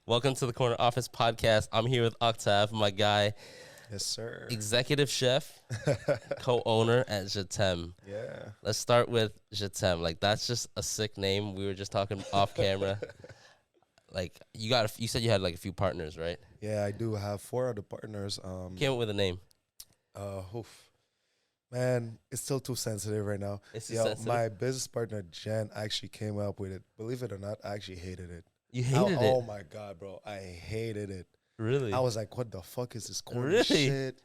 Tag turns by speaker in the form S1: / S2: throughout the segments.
S1: Welcome to the Corner Office Podcast. I'm here with Octave, my guy,
S2: Yes, sir.
S1: executive chef, co-owner at Jatem.
S2: Yeah.
S1: Let's start with Jatem. Like, that's just a sick name. We were just talking off camera. Like, you said you had like a few partners, right?
S2: Yeah, I do have four other partners.
S1: Came up with a name.
S2: Oof. Man, it's still too sensitive right now.
S1: It's too
S2: Yo,
S1: sensitive.
S2: my business partner Jen actually came up with it. Believe it or not, I actually hated it.
S1: You hated it?
S2: Oh my god, bro, I hated it.
S1: Really?
S2: I was like, what the fuck is this corny
S1: Really?
S2: shit?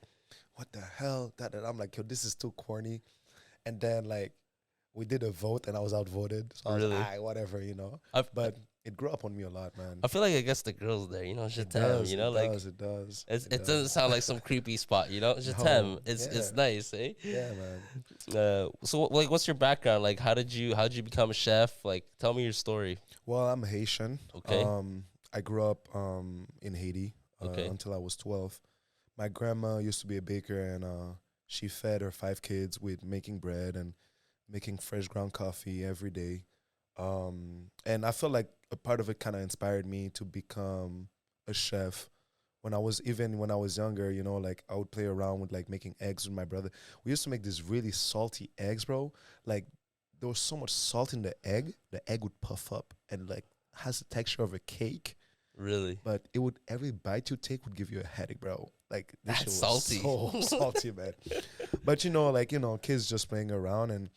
S2: What the hell? That I'm like, yo, this is too corny. And then like, we did a vote and I was outvoted. So I was
S1: Really?
S2: like, whatever, you know. But it grew up on me a lot, man.
S1: I feel like I guess the girls there,
S2: It
S1: Jatem,
S2: does,
S1: you know,
S2: it
S1: like
S2: does, it does.
S1: it doesn't sound like some creepy spot, you know. Jatem, it's
S2: yeah.
S1: nice, eh?
S2: Yeah, man.
S1: So like, what's your background? Like, how did you become a chef? Like, tell me your story.
S2: Well, I'm Haitian.
S1: Okay.
S2: I grew up in Haiti
S1: Okay.
S2: until I was 12. My grandma used to be a baker, and she fed her 5 kids with making bread and making fresh ground coffee every day. And I felt like a part of it kind of inspired me to become a chef. When I was younger, you know, like I would play around with like making eggs with my brother. We used to make these really salty eggs, bro. Like there was so much salt in the egg would puff up and like has the texture of a cake.
S1: Really?
S2: But it would every bite you take would give you a headache, bro. Like this shit
S1: That's
S2: was
S1: salty.
S2: so salty, man. But kids just playing around, and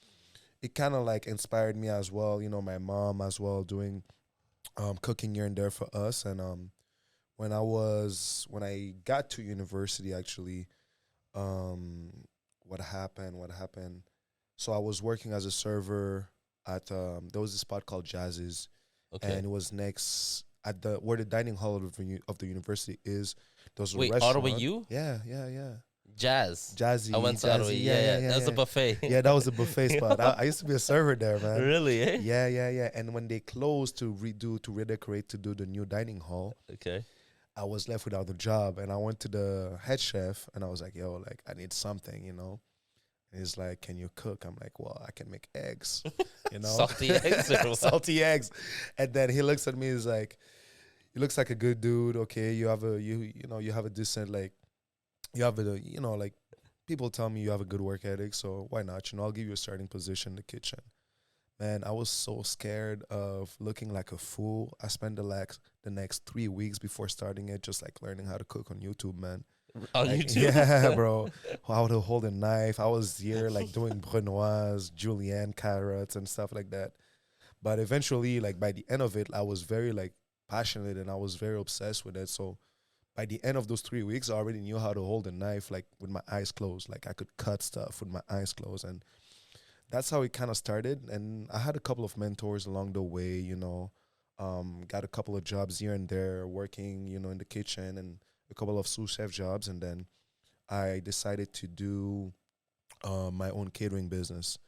S2: it kind of like inspired me as well. You know, my mom as well doing cooking here and there for us. And when I got to university, actually, what happened? So I was working as a server at there was a spot called Jazz's,
S1: Okay.
S2: and it was next at the where the dining hall of the university is. There was a
S1: Wait,
S2: restaurant.
S1: Ottawa, you?
S2: Yeah.
S1: Jazz.
S2: Jazzy.
S1: I went to
S2: Jazzy,
S1: Ottawa. Yeah. That was a buffet.
S2: Yeah, that was a buffet spot. I used to be a server there, man.
S1: Really? Eh?
S2: Yeah. And when they closed to redecorate, to do the new dining hall,
S1: Okay.
S2: I was left without a job. And I went to the head chef and I was like, yo, like, I need something, you know? And he's like, can you cook? I'm like, well, I can make eggs, you know?
S1: Salty eggs or what?
S2: Salty eggs. And then he looks at me, he's like, he looks like a good dude. Okay, you have a decent, like, you have a, like, people tell me you have a good work ethic, so why not? I'll give you a starting position in the kitchen. Man, I was so scared of looking like a fool. I spent the next 3 weeks before starting it just like learning how to cook on YouTube, man.
S1: On
S2: Like,
S1: YouTube?
S2: yeah, bro. How to hold a knife. I was here like doing brunoise, julienne, carrots, and stuff like that. But eventually, like by the end of it, I was very like passionate and I was very obsessed with it. So by the end of those 3 weeks, I already knew how to hold a knife like with my eyes closed. Like I could cut stuff with my eyes closed, and that's how it kind of started. And I had a couple of mentors along the way. Got a couple of jobs here and there, working in the kitchen, and a couple of sous chef jobs, and then I decided to do my own catering business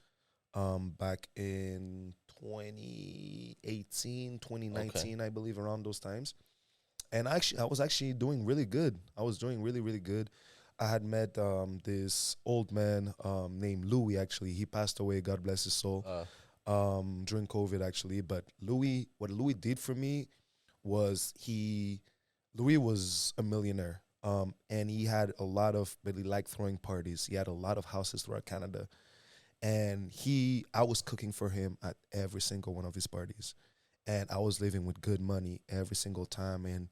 S2: back in 2018, 2019, I believe, around those times. And I was actually doing really good. I was doing really, really good. I had met this old man named Louis, actually. He passed away, God bless his soul, during COVID, actually. But what Louis did for me was Louis was a millionaire, and he had a lot of really like throwing parties. He had a lot of houses throughout Canada, and I was cooking for him at every single one of his parties, and I was living with good money every single time, and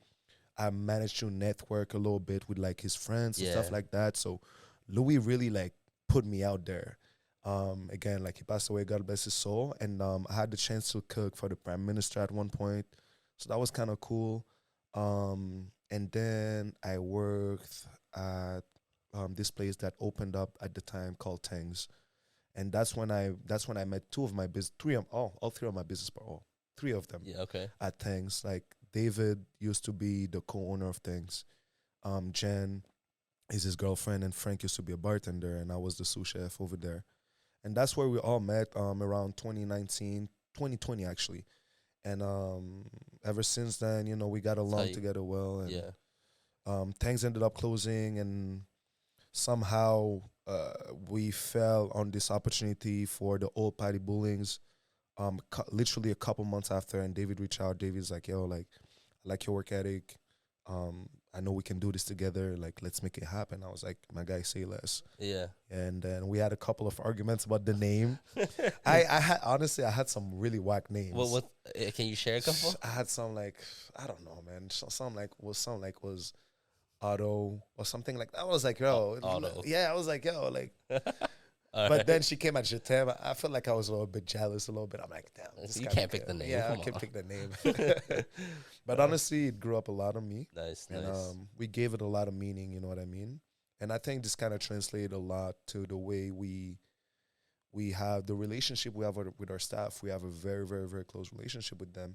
S2: I managed to network a little bit with like his friends and stuff
S1: Yeah.
S2: like that. So Louis really like put me out there. Again, like he passed away, God bless his soul, and I had the chance to cook for the Prime Minister at one point, so that was kind of cool. And then I worked at this place that opened up at the time called Tangs, and that's when I met two of my business, all three of my business partners, three of them
S1: Yeah. Okay.
S2: at Tangs. Like David used to be the co-owner of Tangs. Jen is his girlfriend, and Frank used to be a bartender, and I was the sous chef over there. And that's where we all met around 2019, 2020 actually. And ever since then, we got along together well. And
S1: Yeah.
S2: Tangs ended up closing, and somehow we fell on this opportunity for the old Patty Bullings literally a couple months after, and David reached out. David's like, yo, like, I like your work ethic. I know we can do this together. Like, let's make it happen. I was like, my guy, say less.
S1: Yeah.
S2: And then we had a couple of arguments about the name. I had honestly, I had some really whack names.
S1: What? Can you share a couple?
S2: I had some like, I don't know, man. Some was Otto or something like that. I was like, yo,
S1: Otto.
S2: yeah. I was like, yo, like.
S1: All
S2: But
S1: right.
S2: then she came at Je t'aime. I felt like I was a little bit jealous, a little bit. I'm like, damn. This
S1: You
S2: guy
S1: can't
S2: make
S1: pick the name.
S2: Yeah,
S1: Come
S2: I can't
S1: on.
S2: pick the name. But honestly, it grew up a lot on me.
S1: Nice,
S2: And
S1: nice.
S2: we gave it a lot of meaning, you know what I mean? And I think this kind of translated a lot to the way we have the relationship we have with our staff. We have a very, very, very close relationship with them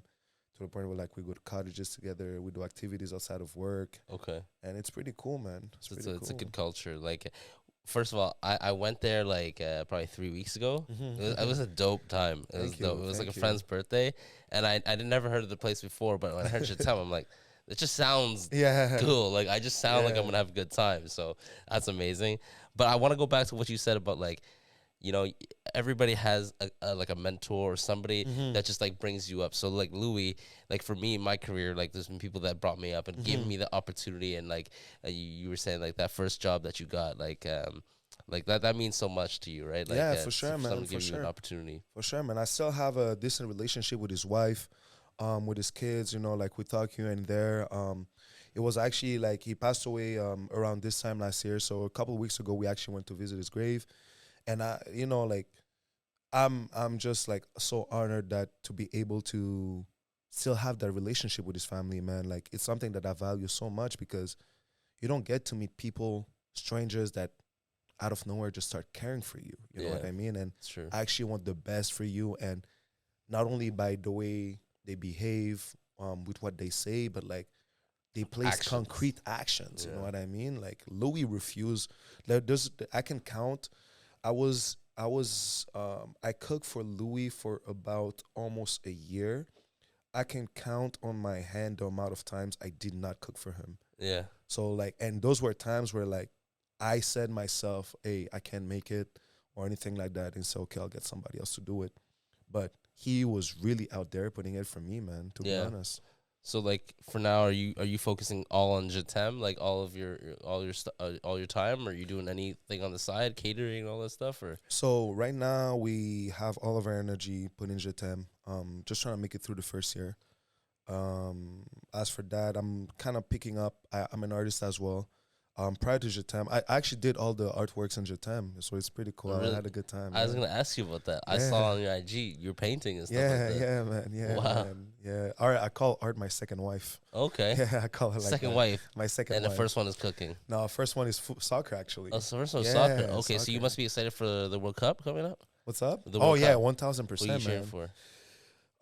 S2: to the point where like we go to cottages together, we do activities outside of work,
S1: Okay.
S2: and it's pretty cool, man. It's
S1: So
S2: pretty
S1: it's a
S2: cool.
S1: good culture. Like, first of all, I went there like probably 3 weeks ago. It was a dope time. It was
S2: Thank you,
S1: dope. It was like a
S2: thank you.
S1: friend's birthday, and I never heard of the place before. But when I heard Chatham, I'm like, it just sounds
S2: Yeah.
S1: cool. Like, I just sound like I'm
S2: Yeah.
S1: gonna have a good time. So that's amazing. But I want to go back to what you said about like, you know, everybody has like a mentor or somebody that just like brings you up. So like Louis, like for me in my career, like there's been people that brought me up and gave me the opportunity. And like you were saying, like that first job that you got, like that means so much to you, right? Like,
S2: Yeah, for sure, man,
S1: someone
S2: for
S1: give you an
S2: sure.
S1: opportunity.
S2: For sure, man. I still have a decent relationship with his wife, with his kids, you know, like we talk here and there. It was actually like he passed away around this time last year. So a couple of weeks ago, we actually went to visit his grave. And I, you know, like I'm just like so honored that to be able to still have that relationship with his family, man. Like it's something that I value so much because you don't get to meet people, strangers that out of nowhere just start caring for you. You know what
S1: Yeah.
S2: I mean? And
S1: It's true.
S2: I actually want the best for you, and not only by the way they behave, with what they say, but like they place
S1: Actions.
S2: concrete actions. You know
S1: Yeah.
S2: what I mean? Like Louis refused. I can count. I cooked for Louis for about almost a year. I can count on my hand the amount of times I did not cook for him.
S1: Yeah.
S2: So like, and those were times where like I said myself, "Hey, I can't make it," or anything like that, and so okay, I'll get somebody else to do it. But he was really out there putting it for me, man. To be
S1: Yeah.
S2: honest.
S1: So like for now, are you focusing all on Jatem, like all of all your time? Or are you doing anything on the side, catering and all that stuff? Or
S2: So right now we have all of our energy put in Jetem. Just trying to make it through the first year. As for that, I'm kind of picking up. I'm an artist as well. Prior to Jetem, I actually did all the artworks in Jetem, so it's pretty cool.
S1: Really?
S2: I had a good time.
S1: I was
S2: yeah.
S1: gonna ask you about that. I
S2: Yeah.
S1: saw on your IG your painting and stuff
S2: Yeah,
S1: like that.
S2: yeah, man. Yeah,
S1: Wow.
S2: man. Yeah. Art. I call art my second wife.
S1: Okay.
S2: Yeah, I call her like
S1: Second
S2: that.
S1: wife,
S2: My second
S1: and
S2: wife.
S1: the first one is cooking.
S2: No, first one is soccer actually.
S1: Oh, so first one is
S2: Yeah,
S1: soccer. Okay, so you
S2: soccer.
S1: must be excited for the World Cup coming up.
S2: What's up?
S1: The
S2: Oh
S1: World
S2: yeah,
S1: Cup.
S2: 1000%,
S1: What are you cheering
S2: man.
S1: for?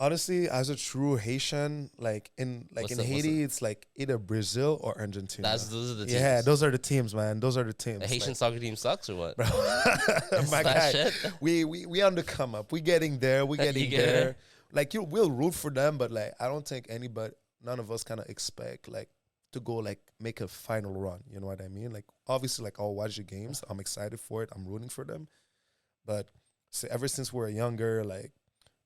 S2: Honestly, as a true Haitian, like in
S1: What's
S2: Haiti, it's like either Brazil or Argentina.
S1: Those are the teams.
S2: Yeah, those are the teams, man. Those are the teams.
S1: The Haitian soccer team sucks or what?
S2: Bro,
S1: Is
S2: my
S1: that
S2: guy,
S1: shit?
S2: we on the come up. We getting there. We getting
S1: get
S2: there.
S1: it?
S2: Like we'll root for them, but like I don't think none of us kind of expect like to go like make a final run. You know what I mean? Like obviously, like I'll watch the games. I'm excited for it. I'm rooting for them, but ever since we were younger, like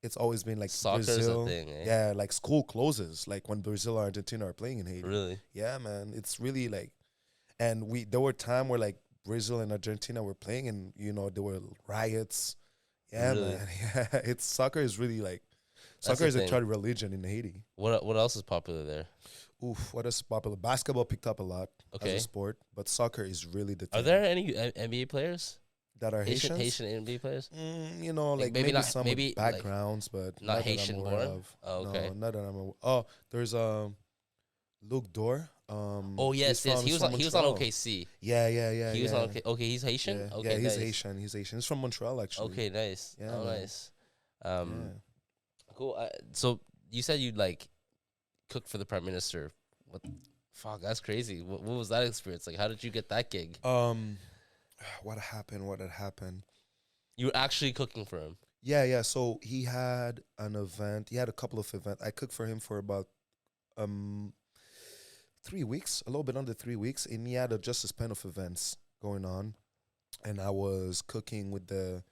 S2: it's always been like
S1: Soccer's a
S2: Brazil.
S1: thing, eh?
S2: Yeah, like school closes like when Brazil or Argentina are playing in Haiti.
S1: Really?
S2: Yeah, man, it's really like, and there were time where like Brazil and Argentina were playing, and you know there were riots. Yeah,
S1: Really?
S2: man. Yeah, it's soccer is really like
S1: That's
S2: soccer
S1: the
S2: is a
S1: thing.
S2: third religion in Haiti.
S1: What else is popular there?
S2: Oof, what is popular? Basketball picked up a lot
S1: Okay.
S2: as a sport, but soccer is really the thing.
S1: Are there any NBA players?
S2: that are Haitians?
S1: Haitian NBA players?
S2: You know, like
S1: maybe
S2: maybe,
S1: not-
S2: some
S1: maybe,
S2: with
S1: like,
S2: backgrounds, but
S1: not
S2: that I'm
S1: Haitian
S2: aware
S1: born?
S2: of.
S1: Oh, okay.
S2: No, not that I'm aware. Oh, there's Luke Dor.
S1: Oh yes, yes.
S2: from-
S1: He was
S2: from
S1: on, he was on
S2: Montreal.
S1: OKC.
S2: Yeah.
S1: He was
S2: yeah.
S1: on okay. He's Haitian.
S2: Yeah,
S1: Okay,
S2: yeah, he's
S1: nice.
S2: Haitian. He's Haitian. He's from Montreal, actually.
S1: Okay, nice.
S2: Yeah,
S1: Oh,
S2: man.
S1: nice.
S2: Yeah.
S1: Cool. So you said you'd like cook for the prime minister. What? Fuck, that's crazy. What was that experience like? How did you get that gig?
S2: What happened? What had happened?
S1: You were actually cooking for him.
S2: Yeah. So he had an event. He had a couple of events. I cooked for him for about 3 weeks, a little bit under 3 weeks, and he had just a span of events going on. And I was cooking with the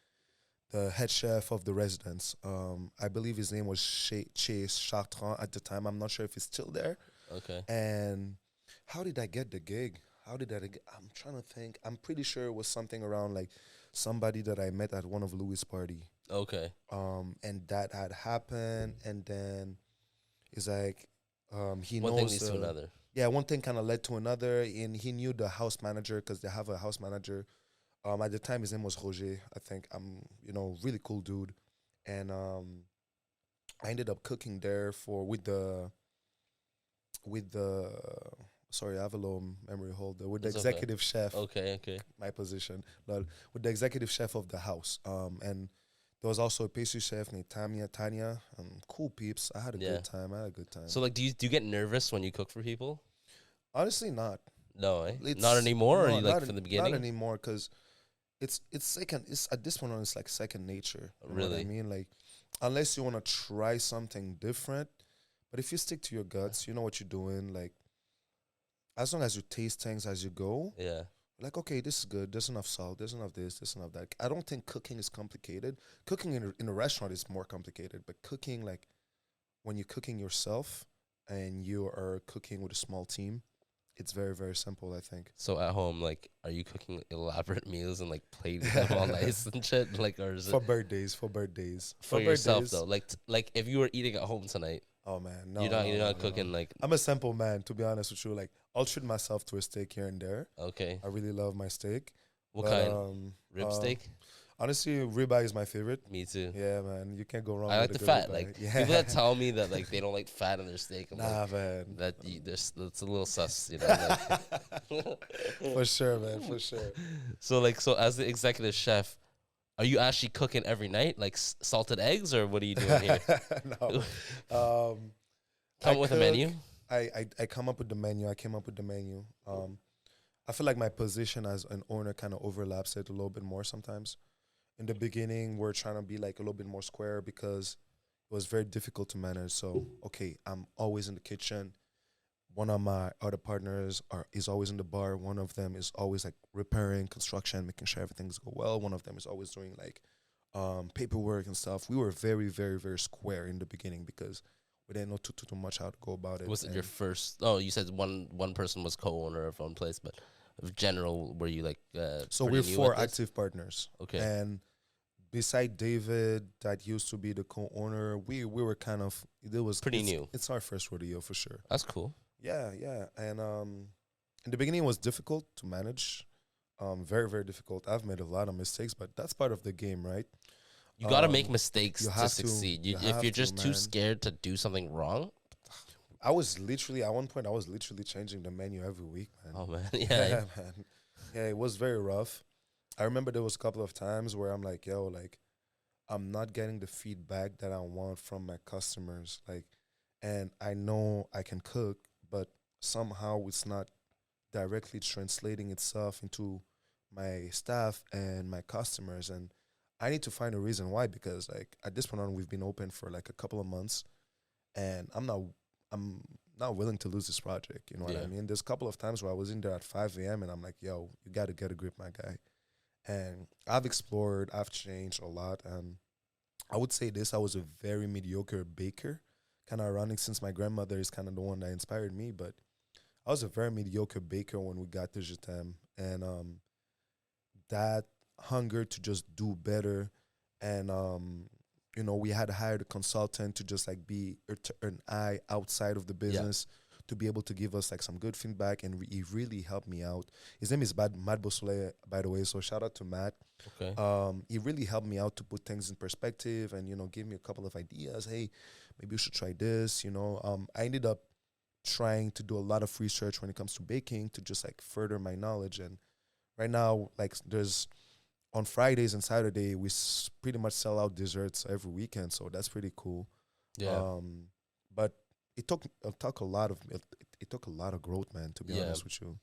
S2: head chef of the residence. I believe his name was Chase Chartrand at the time. I'm not sure if he's still there.
S1: Okay.
S2: And how did I get the gig? How did I get? I'm trying to think. I'm pretty sure it was something around like somebody that I met at one of Louis' party.
S1: Okay.
S2: And that had happened, and then it's like, he
S1: One thing
S2: knows.
S1: leads to another.
S2: Yeah, one thing kind of led to another, and he knew the house manager because they have a house manager. At the time, his name was Roger. I think really cool dude, and I ended up cooking there for with the sorry, I have a little memory holder with the
S1: It's okay.
S2: executive chef.
S1: Okay. Okay.
S2: My position, but with the executive chef of the house. And there was also a pastry chef named Tanya. Cool peeps. I had a
S1: Yeah.
S2: good time. I had a good time.
S1: So like, do you get nervous when you cook for people?
S2: Honestly, not.
S1: No, eh?
S2: It's
S1: Not anymore. Or
S2: no,
S1: you like from the beginning?
S2: Not anymore, because it's second. It's at this point on. It's like second nature. You know what I
S1: Really?
S2: mean, like, unless you want to try something different, but if you stick to your guts, you know what you're doing. Like, as long as you taste things as you go,
S1: Yeah.
S2: like, okay, this is good. There's enough salt. There's enough this. There's enough that. I don't think cooking is complicated. Cooking in a restaurant is more complicated, but cooking, like, when you're cooking yourself and you are cooking with a small team, it's very, very simple, I think.
S1: So at home, like, are you cooking elaborate meals and like plating them all nice and shit? Like, or is it
S2: For birthdays. For birthdays.
S1: for yourself though? Like if you were eating at home tonight,
S2: Oh man, no,
S1: you're not
S2: no,
S1: you're
S2: no,
S1: not
S2: no.
S1: cooking like
S2: I'm a simple man, to be honest with you. Like, I'll treat myself to a steak here and there.
S1: okay.
S2: I really love my steak.
S1: What
S2: But,
S1: kind? Rib steak?
S2: Honestly, ribeye is my favorite.
S1: Me too.
S2: Yeah, man, you can't go wrong.
S1: I like
S2: with
S1: the
S2: a good
S1: fat.
S2: ribeye.
S1: Like
S2: yeah,
S1: people that tell me that like they don't like fat in their steak. I'm
S2: nah,
S1: like
S2: man.
S1: that's a little sus, you know. Like.
S2: For sure, man, for sure.
S1: So as the executive chef, are you actually cooking every night, like salted eggs, or what are you doing here?
S2: No, um,
S1: Come
S2: I
S1: with a
S2: cook.
S1: menu.
S2: I come up with the menu. I came up with the menu. I feel like my position as an owner kind of overlaps it a little bit more sometimes. In the beginning, we're trying to be like a little bit more square because it was very difficult to manage. So, okay, I'm always in the kitchen. One of my other partners is always in the bar. One of them is always like repairing, construction, making sure everything's go well. One of them is always doing like paperwork and stuff. We were very, very, very square in the beginning because we didn't know too much how to go about it.
S1: Was it your first? Oh, you said one person was co-owner of one place, but of general, were you like?
S2: So
S1: pretty
S2: we're
S1: new
S2: four
S1: at this?
S2: active partners.
S1: Okay.
S2: And beside David, that used to be the co-owner, we were kind of
S1: Pretty new.
S2: It's our first rodeo for sure.
S1: That's cool.
S2: Yeah, yeah. And in the beginning it was difficult to manage. Very, very difficult. I've made a lot of mistakes, but that's part of the game, right?
S1: You got to make mistakes
S2: you
S1: to
S2: have to.
S1: succeed.
S2: You
S1: If
S2: have
S1: you're
S2: to,
S1: just too
S2: man.
S1: scared to do something wrong,
S2: I was literally at one point I was literally changing the menu every week, man.
S1: oh man,
S2: Yeah,
S1: yeah,
S2: man. Yeah, it was very rough. I remember there was a couple of times where I'm like, yo, like, I'm not getting the feedback that I want from my customers. Like, and I know I can cook, but somehow it's not directly translating itself into my staff and my customers. And I need to find a reason why, because like at this point on, we've been open for like a couple of months, and I'm not willing to lose this project. You know what
S1: Yeah.
S2: I mean? There's a couple of times where I was in there at 5 a.m. and I'm like, yo, you got to get a grip, my guy. And I've explored, I've changed a lot. And I would say this, I was a very mediocre baker. Kind of ironic since my grandmother is kind of the one that inspired me, but I was a very mediocre baker when we got to Jatam. And that hunger to just do better, and we had hired a consultant to just like be an eye outside of the business to be able to give us like some good feedback, and he really helped me out. His name is Matt Bosole, by the way, so shout out to Matt.
S1: okay,
S2: He really helped me out to put things in perspective and give me a couple of ideas. Hey, maybe you should try this. I ended up trying to do a lot of research when it comes to baking to just like further my knowledge. And right now, like, there's on Fridays and Saturday we pretty much sell out desserts every weekend, so that's pretty cool.
S1: yeah.
S2: But it took a lot of growth, man, to be
S1: Yeah.
S2: honest with you.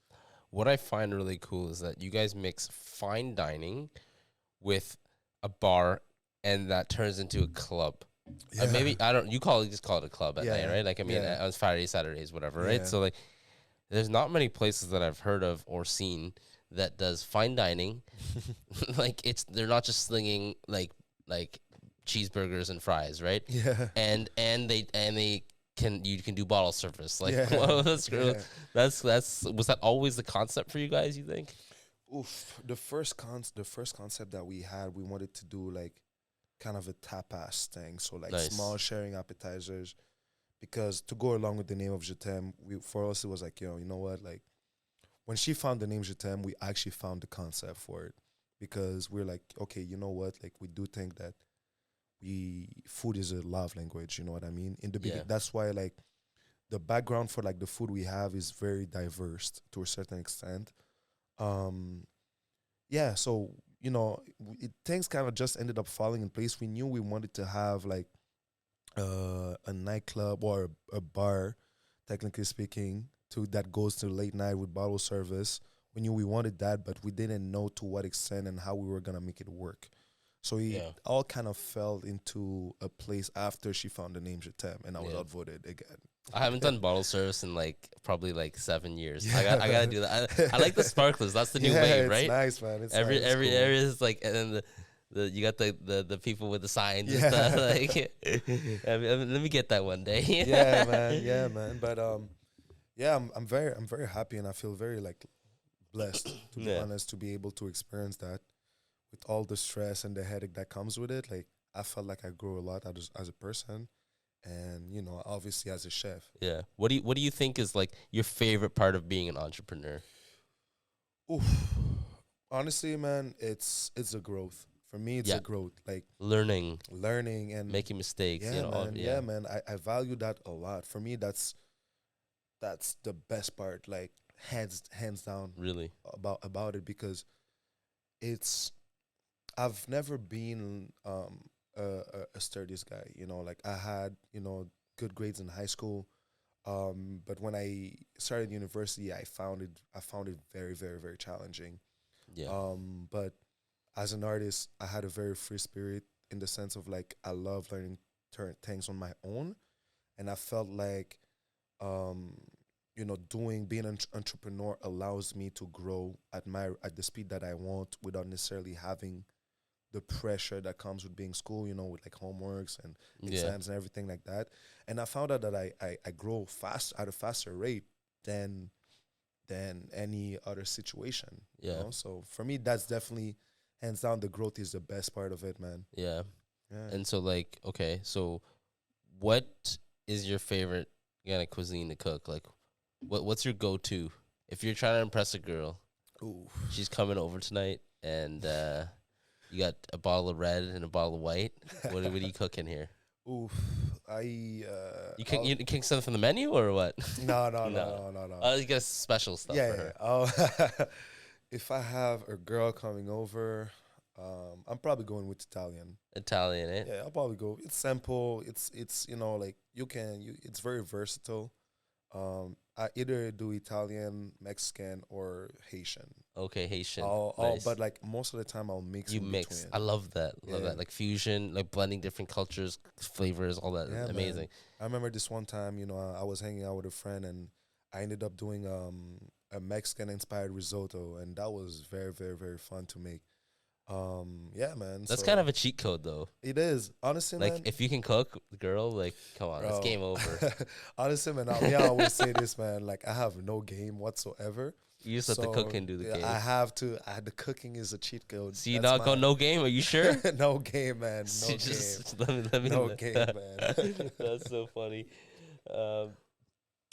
S1: What I find really cool is that you guys mix fine dining with a bar, and that turns into a club. Maybe I don't. You just call it a club at
S2: Yeah,
S1: night, right? Like I mean,
S2: yeah.
S1: on Fridays, Saturdays, whatever,
S2: Yeah.
S1: right? So like, there's not many places that I've heard of or seen that does fine dining. Like they're not just slinging like cheeseburgers and fries, right?
S2: Yeah.
S1: And they you can do bottle service. Like,
S2: Yeah,
S1: well, that's
S2: yeah.
S1: that's was that always the concept for you guys? You think?
S2: Oof. The first concept that we had, we wanted to do like kind of a tapas thing. So like small
S1: Nice.
S2: sharing appetizers. Because to go along with the name of Jetem, we for us it was like, you know what, like when she found the name Jetem, we actually found the concept for it. Because we're like, okay, you know what, like we do think that we food is a love language, you know what I mean? In the
S1: Yeah.
S2: beginning, that's why like the background for like the food we have is very diverse to a certain extent. Um, yeah, so things kind of just ended up falling in place. We knew we wanted to have like a nightclub or a bar, technically speaking, to that goes to late night with bottle service. We knew we wanted that, but we didn't know to what extent and how we were gonna make it work. So it
S1: Yeah.
S2: all kind of fell into a place after she found the name Jetem, and I was
S1: Yeah.
S2: outvoted again.
S1: I haven't done bottle service in like probably like 7 years.
S2: Yeah,
S1: I gotta
S2: man.
S1: do that. I like the sparklers. That's the new
S2: Yeah,
S1: wave,
S2: it's
S1: right?
S2: nice, man. It's
S1: Every
S2: nice. It's
S1: every
S2: cool.
S1: area is like, and then the you got the people with the signs and stuff.
S2: Yeah.
S1: Like, let me get that one day.
S2: Yeah, man. Yeah, man. But yeah, I'm very happy, and I feel very like blessed to be
S1: Yeah.
S2: honest to be able to experience that with all the stress and the headache that comes with it. Like I felt like I grew a lot as a person, and obviously as a chef.
S1: Yeah. What do you think is like your favorite part of being an entrepreneur?
S2: Oof. Honestly, man, it's a growth. For me, it's
S1: Yeah.
S2: a growth. Like
S1: Learning,
S2: learning and
S1: making mistakes.
S2: yeah, man.
S1: Yeah.
S2: Yeah, man. I value that a lot. For me, that's the best part. Like hands down
S1: Really.
S2: about it because it's I've never been a sturdiest guy. Like I had good grades in high school, but when I started university, I found it very very very challenging.
S1: Yeah.
S2: But as an artist, I had a very free spirit in the sense of like I love learning things on my own, and I felt like um, doing being an entrepreneur allows me to grow at the speed that I want without necessarily having the pressure that comes with being school, with like homeworks and
S1: Yeah.
S2: exams and everything like that. And I found out that I grow fast at a faster rate than any other situation.
S1: Yeah.
S2: So for me, that's definitely hands down the growth is the best part of it, man.
S1: Yeah.
S2: Yeah.
S1: And so like, okay, so what is your favorite kind of cuisine to cook? Like, what's your go to if you're trying to impress a girl?
S2: Ooh.
S1: She's coming over tonight, and you got a bottle of red and a bottle of white. What are you cooking here?
S2: Oof.
S1: You cook something from the menu or what?
S2: No, no,
S1: No.
S2: no, no, no, no.
S1: You got special stuff
S2: Yeah,
S1: for
S2: yeah.
S1: her.
S2: Oh, if I have a girl coming over, I'm probably going with Italian.
S1: Italian, eh?
S2: Yeah, I'll probably go. It's simple. It's like it's very versatile. I either do Italian, Mexican, or Haitian.
S1: Okay, Haitian.
S2: I'll
S1: Nice.
S2: but like most of the time I'll mix
S1: You
S2: in
S1: mix.
S2: between.
S1: I love that. Love
S2: Yeah.
S1: that. Like fusion, like blending different cultures, flavors, all that.
S2: Yeah, man.
S1: Amazing.
S2: I remember this one time, I was hanging out with a friend and I ended up doing a Mexican inspired risotto, and that was very, very, very fun to make. Yeah, man.
S1: That's
S2: So
S1: kind of a cheat code, though.
S2: it is. Honestly,
S1: Like,
S2: man.
S1: if you can cook, girl, like, come on, it's
S2: Bro.
S1: game over.
S2: Honestly, man, I always say this, man. Like, I have no game whatsoever.
S1: You just let the cooking do the
S2: yeah,
S1: game.
S2: I have to. The cooking is a cheat code.
S1: See, you
S2: That's
S1: not go
S2: my-
S1: no game. Are you sure?
S2: no game, man. No
S1: See,
S2: game.
S1: let me
S2: No game, man.
S1: That's so funny.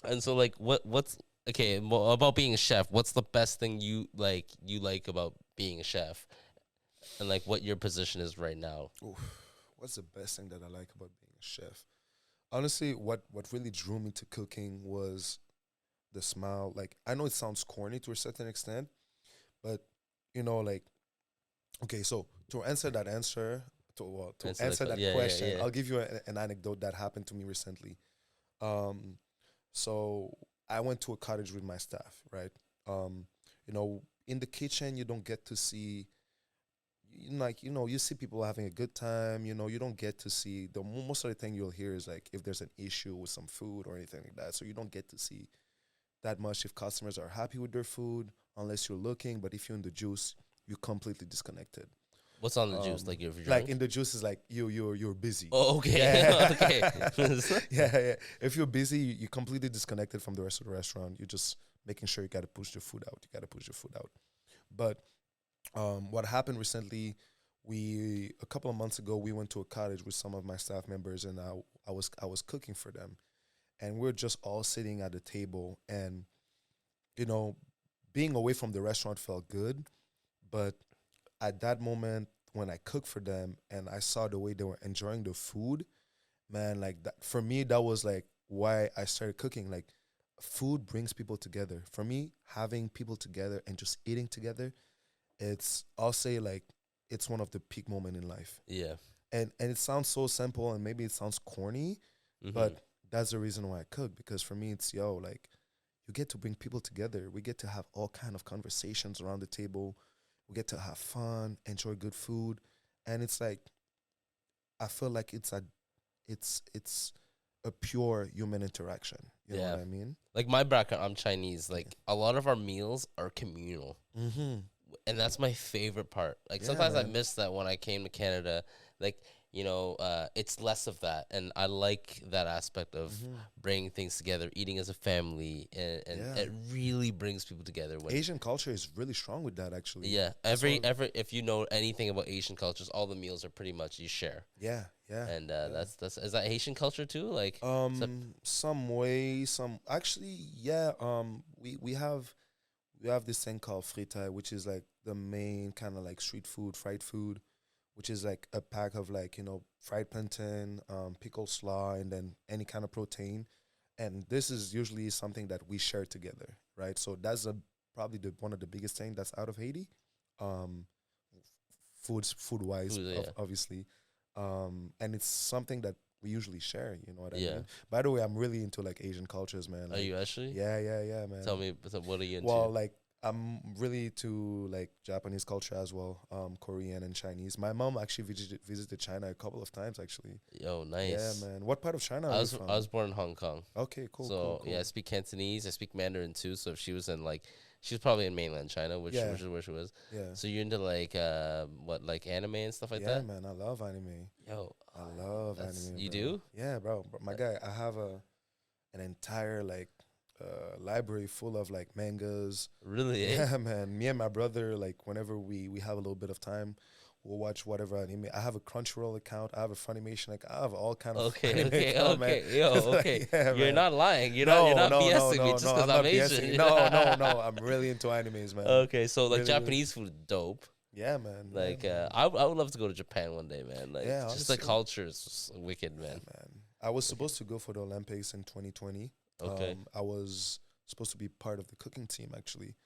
S1: And so, like, what's okay about being a chef? What's the best thing you like about being a chef, and like what your position is right now?
S2: Oof. What's the best thing that I like about being a chef? Honestly, what really drew me to cooking was the smile. Like, I know it sounds corny to a certain extent, but like, okay, so to answer that question,
S1: Yeah.
S2: I'll give you an anecdote that happened to me recently. So I went to a cottage with my staff, right? In the kitchen, you don't get to see, you see people having a good time. You don't get to see most of the thing you'll hear is like if there's an issue with some food or anything like that. So you don't get to see that much if customers are happy with their food unless you're looking. But if you're in the juice, you're completely disconnected.
S1: What's on the juice? Like if you're
S2: Like
S1: drunk?
S2: in the juice is like you're busy.
S1: Oh, okay.
S2: Yeah.
S1: Okay.
S2: Yeah. If you're busy, you're completely disconnected from the rest of the restaurant. You're just making sure you got to push the food out. You got to push the food out. But what happened recently, a couple of months ago, we went to a cottage with some of my staff members, and I was cooking for them, and we're just all sitting at the table, and you know, being away from the restaurant felt good, but at that moment when I cooked for them and I saw the way they were enjoying the food, man, like that for me, that was like why I started cooking. Like, food brings people together. For me, having people together and just eating together, I'll say like it's one of the peak moment in life.
S1: Yeah.
S2: And it sounds so simple and maybe it sounds corny, but that's the reason why I cook, because for me it's like you get to bring people together. We get to have all kind of conversations around the table. We get to have fun, enjoy good food, and it's like I feel like it's a pure human interaction. You know what I mean?
S1: Like my background, I'm Chinese. Like a lot of our meals are communal. And that's my favorite part. Like sometimes I miss that when I came to Canada. Like, it's less of that, and I like that aspect of bringing things together, eating as a family, and it really brings people together. When
S2: Asian culture is really strong with that, actually.
S1: Yeah, every if you know anything about Asian cultures, all the meals are pretty much you share.
S2: Yeah.
S1: And that's is that Haitian culture too? Like
S2: some way, some actually, yeah. We have this thing called fritai, which is like the main kind of like street food, fried food, which is like a pack of like, fried plantain, pickle slaw, and then any kind of protein. And this is usually something that we share together, right? So that's probably one of the biggest thing that's out of Haiti, food wise, obviously. And it's something that we usually share, you know what I mean? By the way, I'm really into like Asian cultures, man.
S1: Are you actually?
S2: Yeah, man.
S1: Tell me, what are you into?
S2: Well, like I'm really into like Japanese culture as well, Korean and Chinese. My mom actually visited China a couple of times, actually.
S1: Yo, nice.
S2: Yeah, man. What part of China are you from?
S1: I was born in Hong Kong.
S2: Okay, cool.
S1: So
S2: cool.
S1: yeah, I speak Cantonese. I speak Mandarin too. So if she was in she was probably in mainland China, which is where she was.
S2: Yeah.
S1: So you're into like anime and stuff like that?
S2: Yeah, man. I love anime.
S1: Yo,
S2: I love anime.
S1: You
S2: bro.
S1: do?
S2: Yeah, bro. My guy, I have an entire like library full of like mangas.
S1: Really?
S2: Yeah, man. Me and my brother, like whenever we have a little bit of time, we'll watch whatever anime. I have a Crunchyroll account. I have a Funimation. Like I have all kind of
S1: okay.
S2: man.
S1: Yo, okay.
S2: Like, yeah,
S1: you're
S2: man.
S1: not lying. You're not BSing me just because I'm Asian.
S2: BSing. No. I'm really into animes, man.
S1: Okay, so like
S2: really,
S1: Japanese food, dope.
S2: Yeah, man.
S1: Like
S2: yeah, man.
S1: I would love to go to Japan one day, man. Like
S2: Yeah,
S1: just the
S2: honestly.
S1: culture is just wicked, man.
S2: Yeah, man. I was supposed to go for the Olympics in 2020.
S1: Okay.
S2: I was supposed to be part of the cooking team, actually.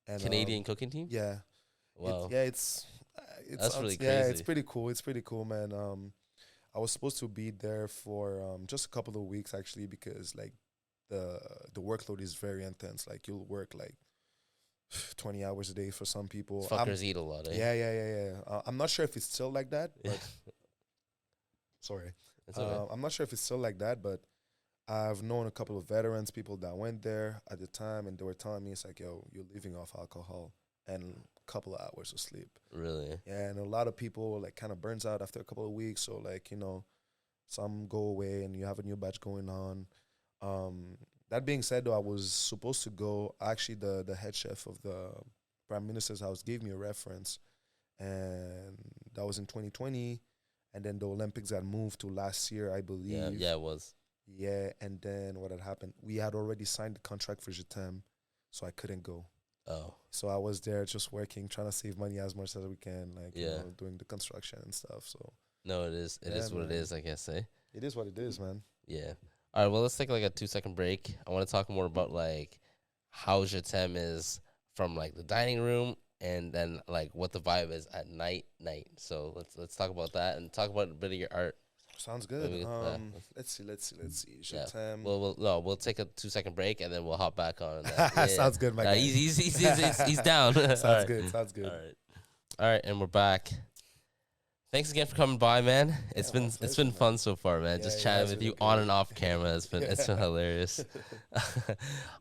S2: And
S1: Canadian cooking team?
S2: Yeah.
S1: Wow.
S2: It's
S1: That's really
S2: yeah,
S1: crazy.
S2: it's pretty cool. It's pretty cool, man. I was supposed to be there for just a couple of weeks, actually, because like the workload is very intense. Like you'll work like 20 hours a day for some people.
S1: Fuckers eat a lot, eh?
S2: Yeah. I'm not sure if it's still like that, but sorry.
S1: It's okay.
S2: I'm not sure if it's still like that, but I've known a couple of veterans, people that went there at the time, and they were telling me, it's like, yo, you're living off alcohol and a couple of hours of sleep.
S1: Really?
S2: Yeah, and a lot of people like kind of burns out after a couple of weeks. So like, some go away and you have a new batch going on. That being said, though, I was supposed to go. Actually, the head chef of the Prime Minister's house gave me a reference, and that was in 2020. And then the Olympics had moved to last year, I believe.
S1: Yeah, it was.
S2: Yeah, and then what had happened? We had already signed the contract for Jetem, so I couldn't go.
S1: Oh.
S2: So I was there just working, trying to save money as much as we can, like doing the construction and stuff. So
S1: no, it is. It is what it is, I guess. Eh?
S2: It is what it is, man.
S1: Yeah. All right. Well, let's take like a 2-second break. I want to talk more about like how Jetem is from like the dining room, and then like what the vibe is at night. So let's talk about that and talk about a bit of your art.
S2: Sounds good. Let's see. Jetem.
S1: We'll take a 2-second break and then we'll hop back on. Yeah.
S2: Sounds good, my guy.
S1: He's down.
S2: Sounds good. Sounds good.
S1: All right, and we're back. Thanks again for coming by, man. It's been fun so far, man. Just chatting with you on and off camera. It's been hilarious.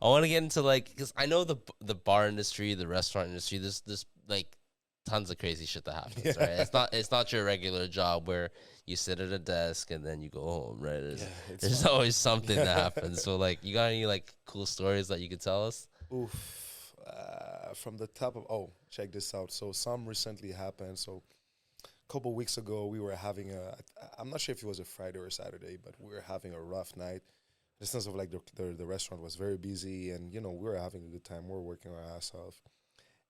S1: I want to get into like, because I know the bar industry, the restaurant industry. There's like tons of crazy shit that happens,
S2: Yeah.
S1: right? It's not your regular job where you sit at a desk and then you go home, right? There's always something that happens. So like, you got any like cool stories that you could tell us?
S2: Oof. From the top of, oh, check this out. So some recently happened. So a couple weeks ago, we were having I'm not sure if it was a Friday or a Saturday, but we were having a rough night. In the sense of like the restaurant was very busy, and you know we were having a good time. We were working our ass off,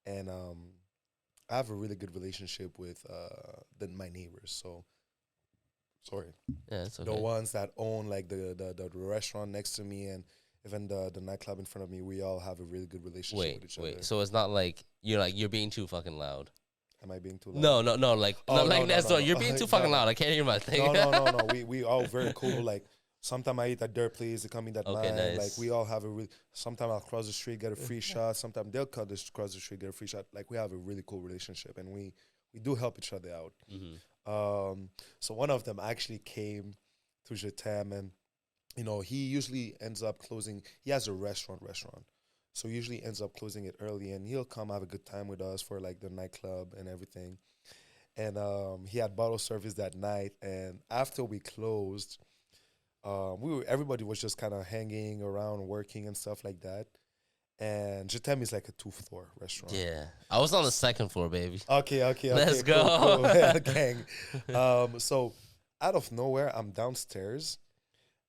S2: and I have a really good relationship with my neighbors. So sorry,
S1: Yeah, it's
S2: the
S1: okay.
S2: ones that own like the restaurant next to me, and even the nightclub in front of me. We all have a really good relationship with each other.
S1: Wait. So it's not like you're being too fucking loud.
S2: Am I being too loud?
S1: No. Like,
S2: Oh,
S1: not
S2: no,
S1: like
S2: no,
S1: next
S2: no,
S1: door. You're
S2: no.
S1: being too
S2: No,
S1: fucking
S2: no.
S1: loud. I can't hear my thing.
S2: No. We all very cool. Like sometimes I eat at their place, they come in at
S1: Okay,
S2: mine.
S1: nice.
S2: Like we all have a really. Sometimes I'll cross the street, get a free shot. Sometimes they'll cross the street, get a free shot. Like we have a really cool relationship, and we do help each other out. So one of them actually came to Jetem, and you know he usually ends up closing. He has a restaurant, so usually ends up closing it early, and he'll come have a good time with us for like the nightclub and everything. And he had bottle service that night, and after we closed, everybody was just kind of hanging around, working and stuff like that. And Jetem is like a 2-floor restaurant.
S1: Yeah, I was on the second floor, baby.
S2: Okay.
S1: Let's
S2: cool,
S1: go.
S2: cool. Gang. So out of nowhere, I'm downstairs,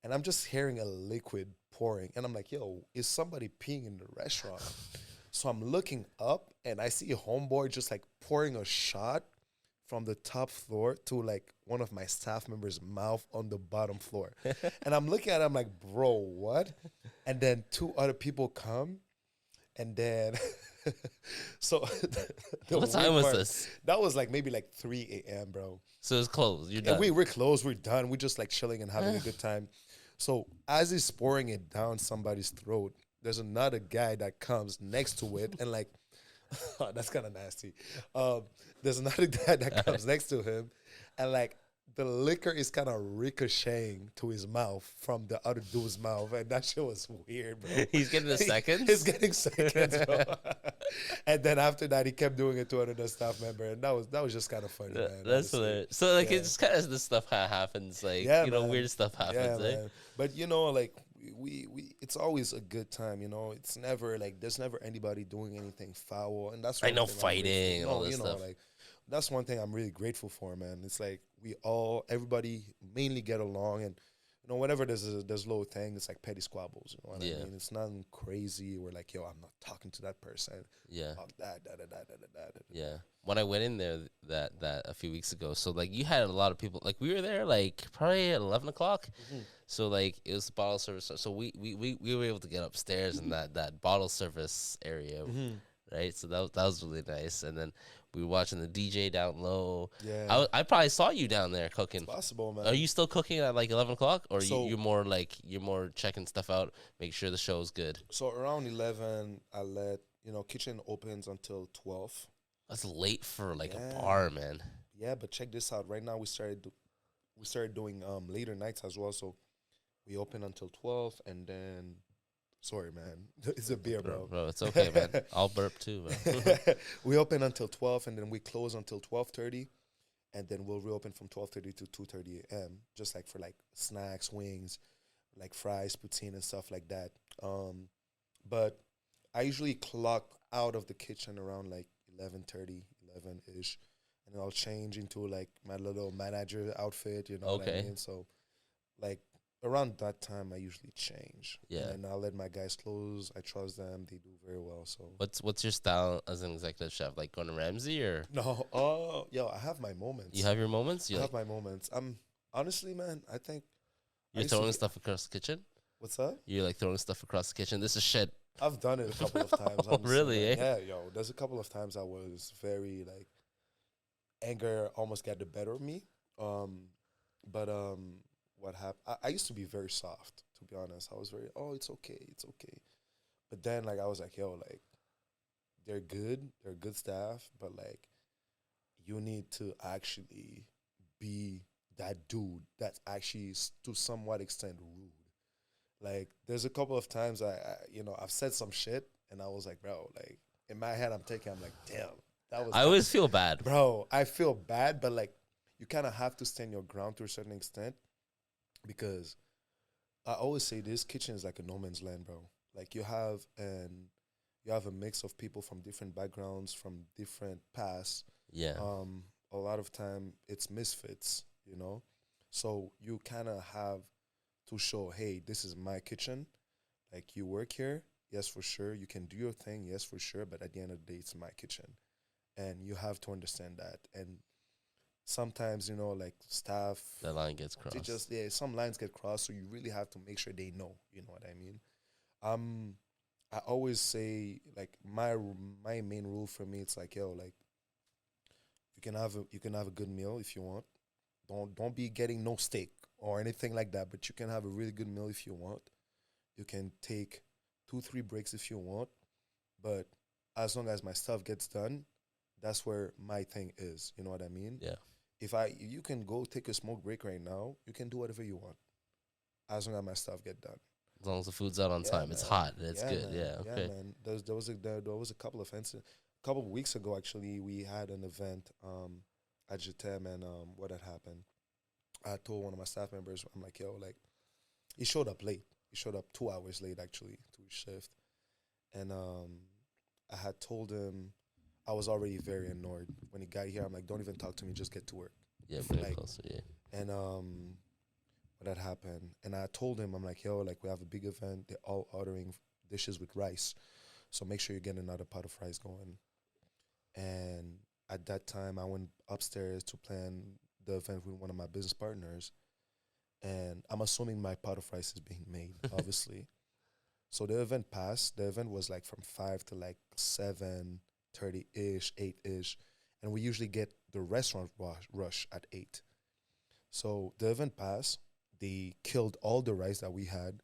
S2: and I'm just hearing a liquid pouring, and I'm like, "Yo, is somebody peeing in the restaurant?" So I'm looking up, and I see a homeboy just like pouring a shot from the top floor to like one of my staff members' mouth on the bottom floor. And I'm looking at him like, bro, what? And then 2 other people come, and then so
S1: What time was this?
S2: That was like maybe like 3 a.m., bro.
S1: So it's closed. You're
S2: And
S1: done.
S2: we're closed, we're done. We're just like chilling and having a good time. So as he's pouring it down somebody's throat, there's another guy that comes next to it and like, that's kind of nasty. There's another guy that comes next to him, and like the liquor is kind of ricocheting to his mouth from the other dude's mouth, and that shit was weird, bro.
S1: He's getting the seconds.
S2: He's getting seconds, bro. And then after that, he kept doing it to another staff member, and that was just kind of funny, man.
S1: That's
S2: honestly.
S1: hilarious. So like,
S2: Yeah.
S1: it's kind of this stuff kind of happens. Like,
S2: Yeah,
S1: you know,
S2: man.
S1: weird stuff
S2: Yeah,
S1: happens. Eh?
S2: man. But you know, like we it's always a good time. You know, it's never like there's never anybody doing anything foul, and that's
S1: Like, no
S2: one thing I'm grateful-
S1: fighting and all this
S2: you know,
S1: stuff.
S2: like that's one thing I'm really grateful for, man. It's like everybody mainly get along, and you know, whenever there's little thing, it's like petty squabbles. You know what
S1: Yeah.
S2: I mean? It's nothing crazy. We're like, yo, I'm not talking to that person.
S1: Yeah.
S2: Fuck that.
S1: Yeah. When I went in there that a few weeks ago, so like you had a lot of people. Like we were there like probably at 11 o'clock. So like it was bottle service. So we were able to get upstairs in that bottle service area, right? So that was really nice. And then we were watching the DJ down low.
S2: Yeah,
S1: I probably saw you down there cooking.
S2: it's possible, man.
S1: Are you still cooking at like 11 o'clock, or
S2: So-
S1: you're more checking stuff out, make sure the show's good?
S2: So around 11, I let kitchen opens until 12.
S1: That's late for like
S2: Yeah.
S1: a bar, man.
S2: Yeah, but check this out. Right now we started doing later nights as well. So we open until 12, and then sorry, man, it's a beer, bro.
S1: Bro, it's okay, man. I'll burp too, man.
S2: We open until 12, and then we close until 12:30, and then we'll reopen from 12:30 to 2:30 a.m. Just like for like snacks, wings, like fries, poutine, and stuff like that. But I usually clock out of the kitchen around like 11:30, 11-ish, and I'll change into like my little manager outfit, you know what I
S1: Okay.
S2: mean? So like around that time I usually change.
S1: Yeah.
S2: And I'll let my guys close. I trust them. They do very well. So
S1: What's your style as an executive chef? Like Gordon Ramsay, or
S2: no, yo, I have my moments.
S1: you have your moments?
S2: I
S1: You
S2: have
S1: like
S2: my moments. I'm honestly, man, I think
S1: you're
S2: used to
S1: throwing
S2: be-
S1: stuff across the kitchen?
S2: what's up?
S1: You're like throwing stuff across the kitchen. This is shit.
S2: I've done it a couple of times.
S1: Oh,
S2: honestly,
S1: really,
S2: man.
S1: eh?
S2: Yeah, yo. There's a couple of times I was very like anger almost got the better of me. But what happened? I used to be very soft, to be honest. I was very, it's okay, it's okay. But then like I was like, yo, like they're good staff, but like you need to actually be that dude that's actually to somewhat extent rude. Like there's a couple of times I've said some shit and I was like, bro, like in my head I'm like, damn, That was
S1: I always feel bad.
S2: bro. I feel bad, but like you kind of have to stand your ground to a certain extent because I always say this kitchen is like a no man's land, bro. Like you have a mix of people from different backgrounds, from different pasts.
S1: Yeah.
S2: A lot of time it's misfits, you know. So you kind of have to show, hey, this is my kitchen. Like you work here, yes, for sure. You can do your thing, yes, for sure. But at the end of the day, it's my kitchen, and you have to understand that. And sometimes, like staff,
S1: That line gets
S2: they
S1: crossed.
S2: just some lines get crossed, so you really have to make sure they know. You know what I mean? Um, I always say like my main rule for me, it's like yo, like you can have a good meal if you want. Don't be getting no steak or anything like that, but you can have a really good meal if you want. You can take 2, 3 breaks if you want, but as long as my stuff gets done, that's where my thing is. You know what I mean?
S1: Yeah.
S2: If you can go take a smoke break right now, you can do whatever you want as long as my stuff get done.
S1: As long as the food's out on
S2: Yeah,
S1: time, it's
S2: man.
S1: hot and it's
S2: Yeah,
S1: good.
S2: man.
S1: Yeah.
S2: Yeah,
S1: Okay.
S2: man. There was a couple of incidents. A couple of weeks ago, actually, we had an event at Jetem, and what had happened. I told one of my staff members, I'm like, yo, like, he showed up late. He showed up 2 hours late, actually, to his shift. And I had told him I was already very annoyed when he got here. I'm like, don't even talk to me, just get to work.
S1: Yeah. Bring it
S2: Like,
S1: closer. Yeah.
S2: and what had happened. And I told him, I'm like, yo, like, we have a big event. They're all ordering dishes with rice. So make sure you get another pot of rice going. And at that time, I went upstairs to plan the event with one of my business partners. And I'm assuming my pot of rice is being made, obviously. So the event passed. The event was like from 5 to like 7:30-ish, 8-ish. And we usually get the restaurant rush at 8. So the event passed. They killed all the rice that we had.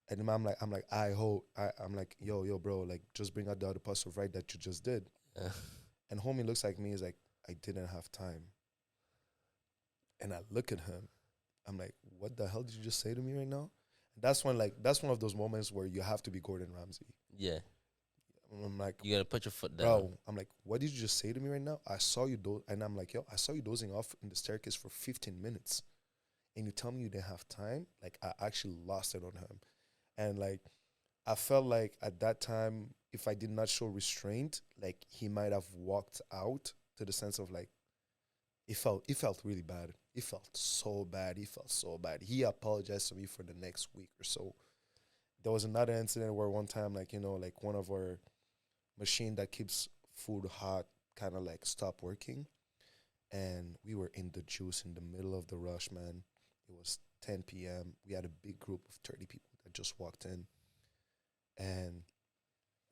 S2: And then I'm like, yo, bro, like, just bring out the other parts of rice that you just did.
S1: Yeah.
S2: And homie looks like me, is like, I didn't have time. And I look at him. I'm like, what the hell did you just say to me right now? And that's one of those moments where you have to be Gordon Ramsay.
S1: Yeah.
S2: I'm like,
S1: You gotta put your foot down.
S2: bro, I'm like, what did you just say to me right now? I saw you and I'm like, yo, I saw you dozing off in the staircase for 15 minutes. And you tell me you didn't have time? Like, I actually lost it on him. And like, I felt like at that time, if I did not show restraint, like he might have walked out, to the sense of like, it felt really bad. It felt so bad. He felt so bad. He apologized to me for the next week or so. There was another incident where one time, like, like one of our machine that keeps food hot kind of like stopped working. And we were in the juice in the middle of the rush, man. It was 10 p.m. We had a big group of 30 people that just walked in. And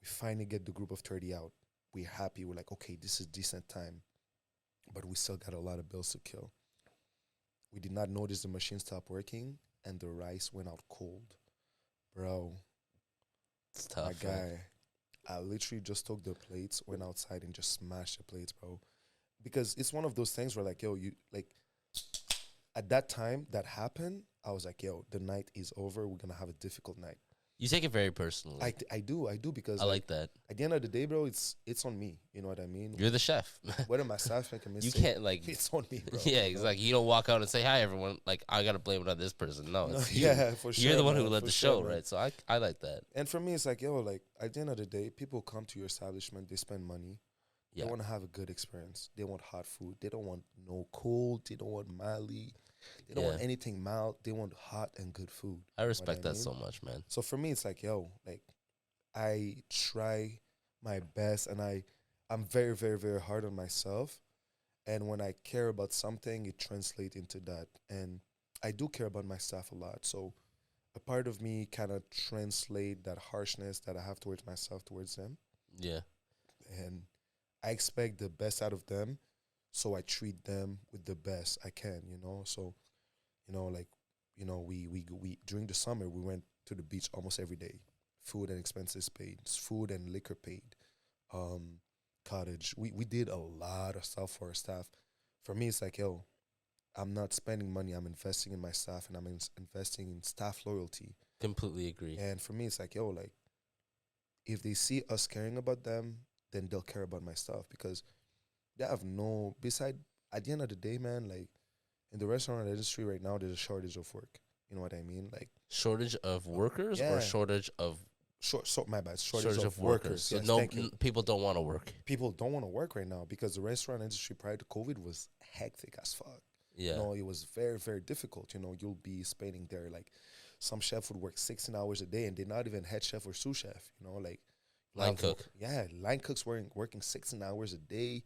S2: we finally get the group of 30 out. We're happy. We're like, okay, this is decent time. But we still got a lot of bills to kill. We did not notice the machine stopped working, and the rice went out cold. Bro,
S1: It's tough.
S2: my
S1: man.
S2: guy, I literally just took the plates, went outside, and just smashed the plates, bro. Because it's one of those things where, like, yo, you, like, at that time that happened, I was like, yo, the night is over. We're going to have a difficult night.
S1: You take it very personally.
S2: I do, because
S1: I like that.
S2: at the end of the day, bro, it's on me. You know what I mean?
S1: You're the chef.
S2: Whether my staff make a
S1: You
S2: mistake,
S1: can't like.
S2: it's on me, bro.
S1: Yeah,
S2: you know?
S1: exactly. You don't walk out and say hi, everyone. Like I gotta blame it on this person. No,
S2: No,
S1: it's you.
S2: yeah, for sure.
S1: You're the one who
S2: man,
S1: led
S2: for
S1: the
S2: sure,
S1: show,
S2: man.
S1: right? So I like that.
S2: And for me, it's like, yo, like, at the end of the day, people come to your establishment, they spend money.
S1: Yeah.
S2: They want to have a good experience. They want hot food. They don't want no cold. They don't want mildly. They don't want
S1: Yeah.
S2: anything mild. They want hot and good food.
S1: I respect
S2: I
S1: that
S2: mean?
S1: so much, man.
S2: So for me, it's like, yo, like, I try my best, and I'm very, very, very hard on myself. And when I care about something, it translates into that. And I do care about my staff a lot. So a part of me kind of translate that harshness that I have towards myself towards them.
S1: Yeah.
S2: And I expect the best out of them. So I treat them with the best I can, So, like, we during the summer, we went to the beach almost every day. Food and expenses paid, food and liquor paid, cottage. We did a lot of stuff for our staff. For me, it's like, yo, I'm not spending money. I'm investing in my staff, and I'm investing in staff loyalty.
S1: Completely agree.
S2: And for me, it's like, yo, like, if they see us caring about them, then they'll care about my stuff. Because they have no beside. At the end of the day, man, like in the restaurant industry right now, there's a shortage of work. You know what I mean? Like,
S1: Shortage of workers or
S2: yeah,
S1: shortage of
S2: my bad, shortage
S1: shortage
S2: of
S1: of workers.
S2: workers.
S1: So
S2: Yes,
S1: no
S2: thank you.
S1: people don't want to work.
S2: People don't want to work right now because the restaurant industry prior to COVID was hectic as fuck. You
S1: Yeah.
S2: know, it was very, very difficult. You know, you'll be spending there like some chef would work 16 hours a day and they're not even head chef or sous chef. You know, like
S1: Line cook.
S2: Yeah, line cooks working 16 hours a day.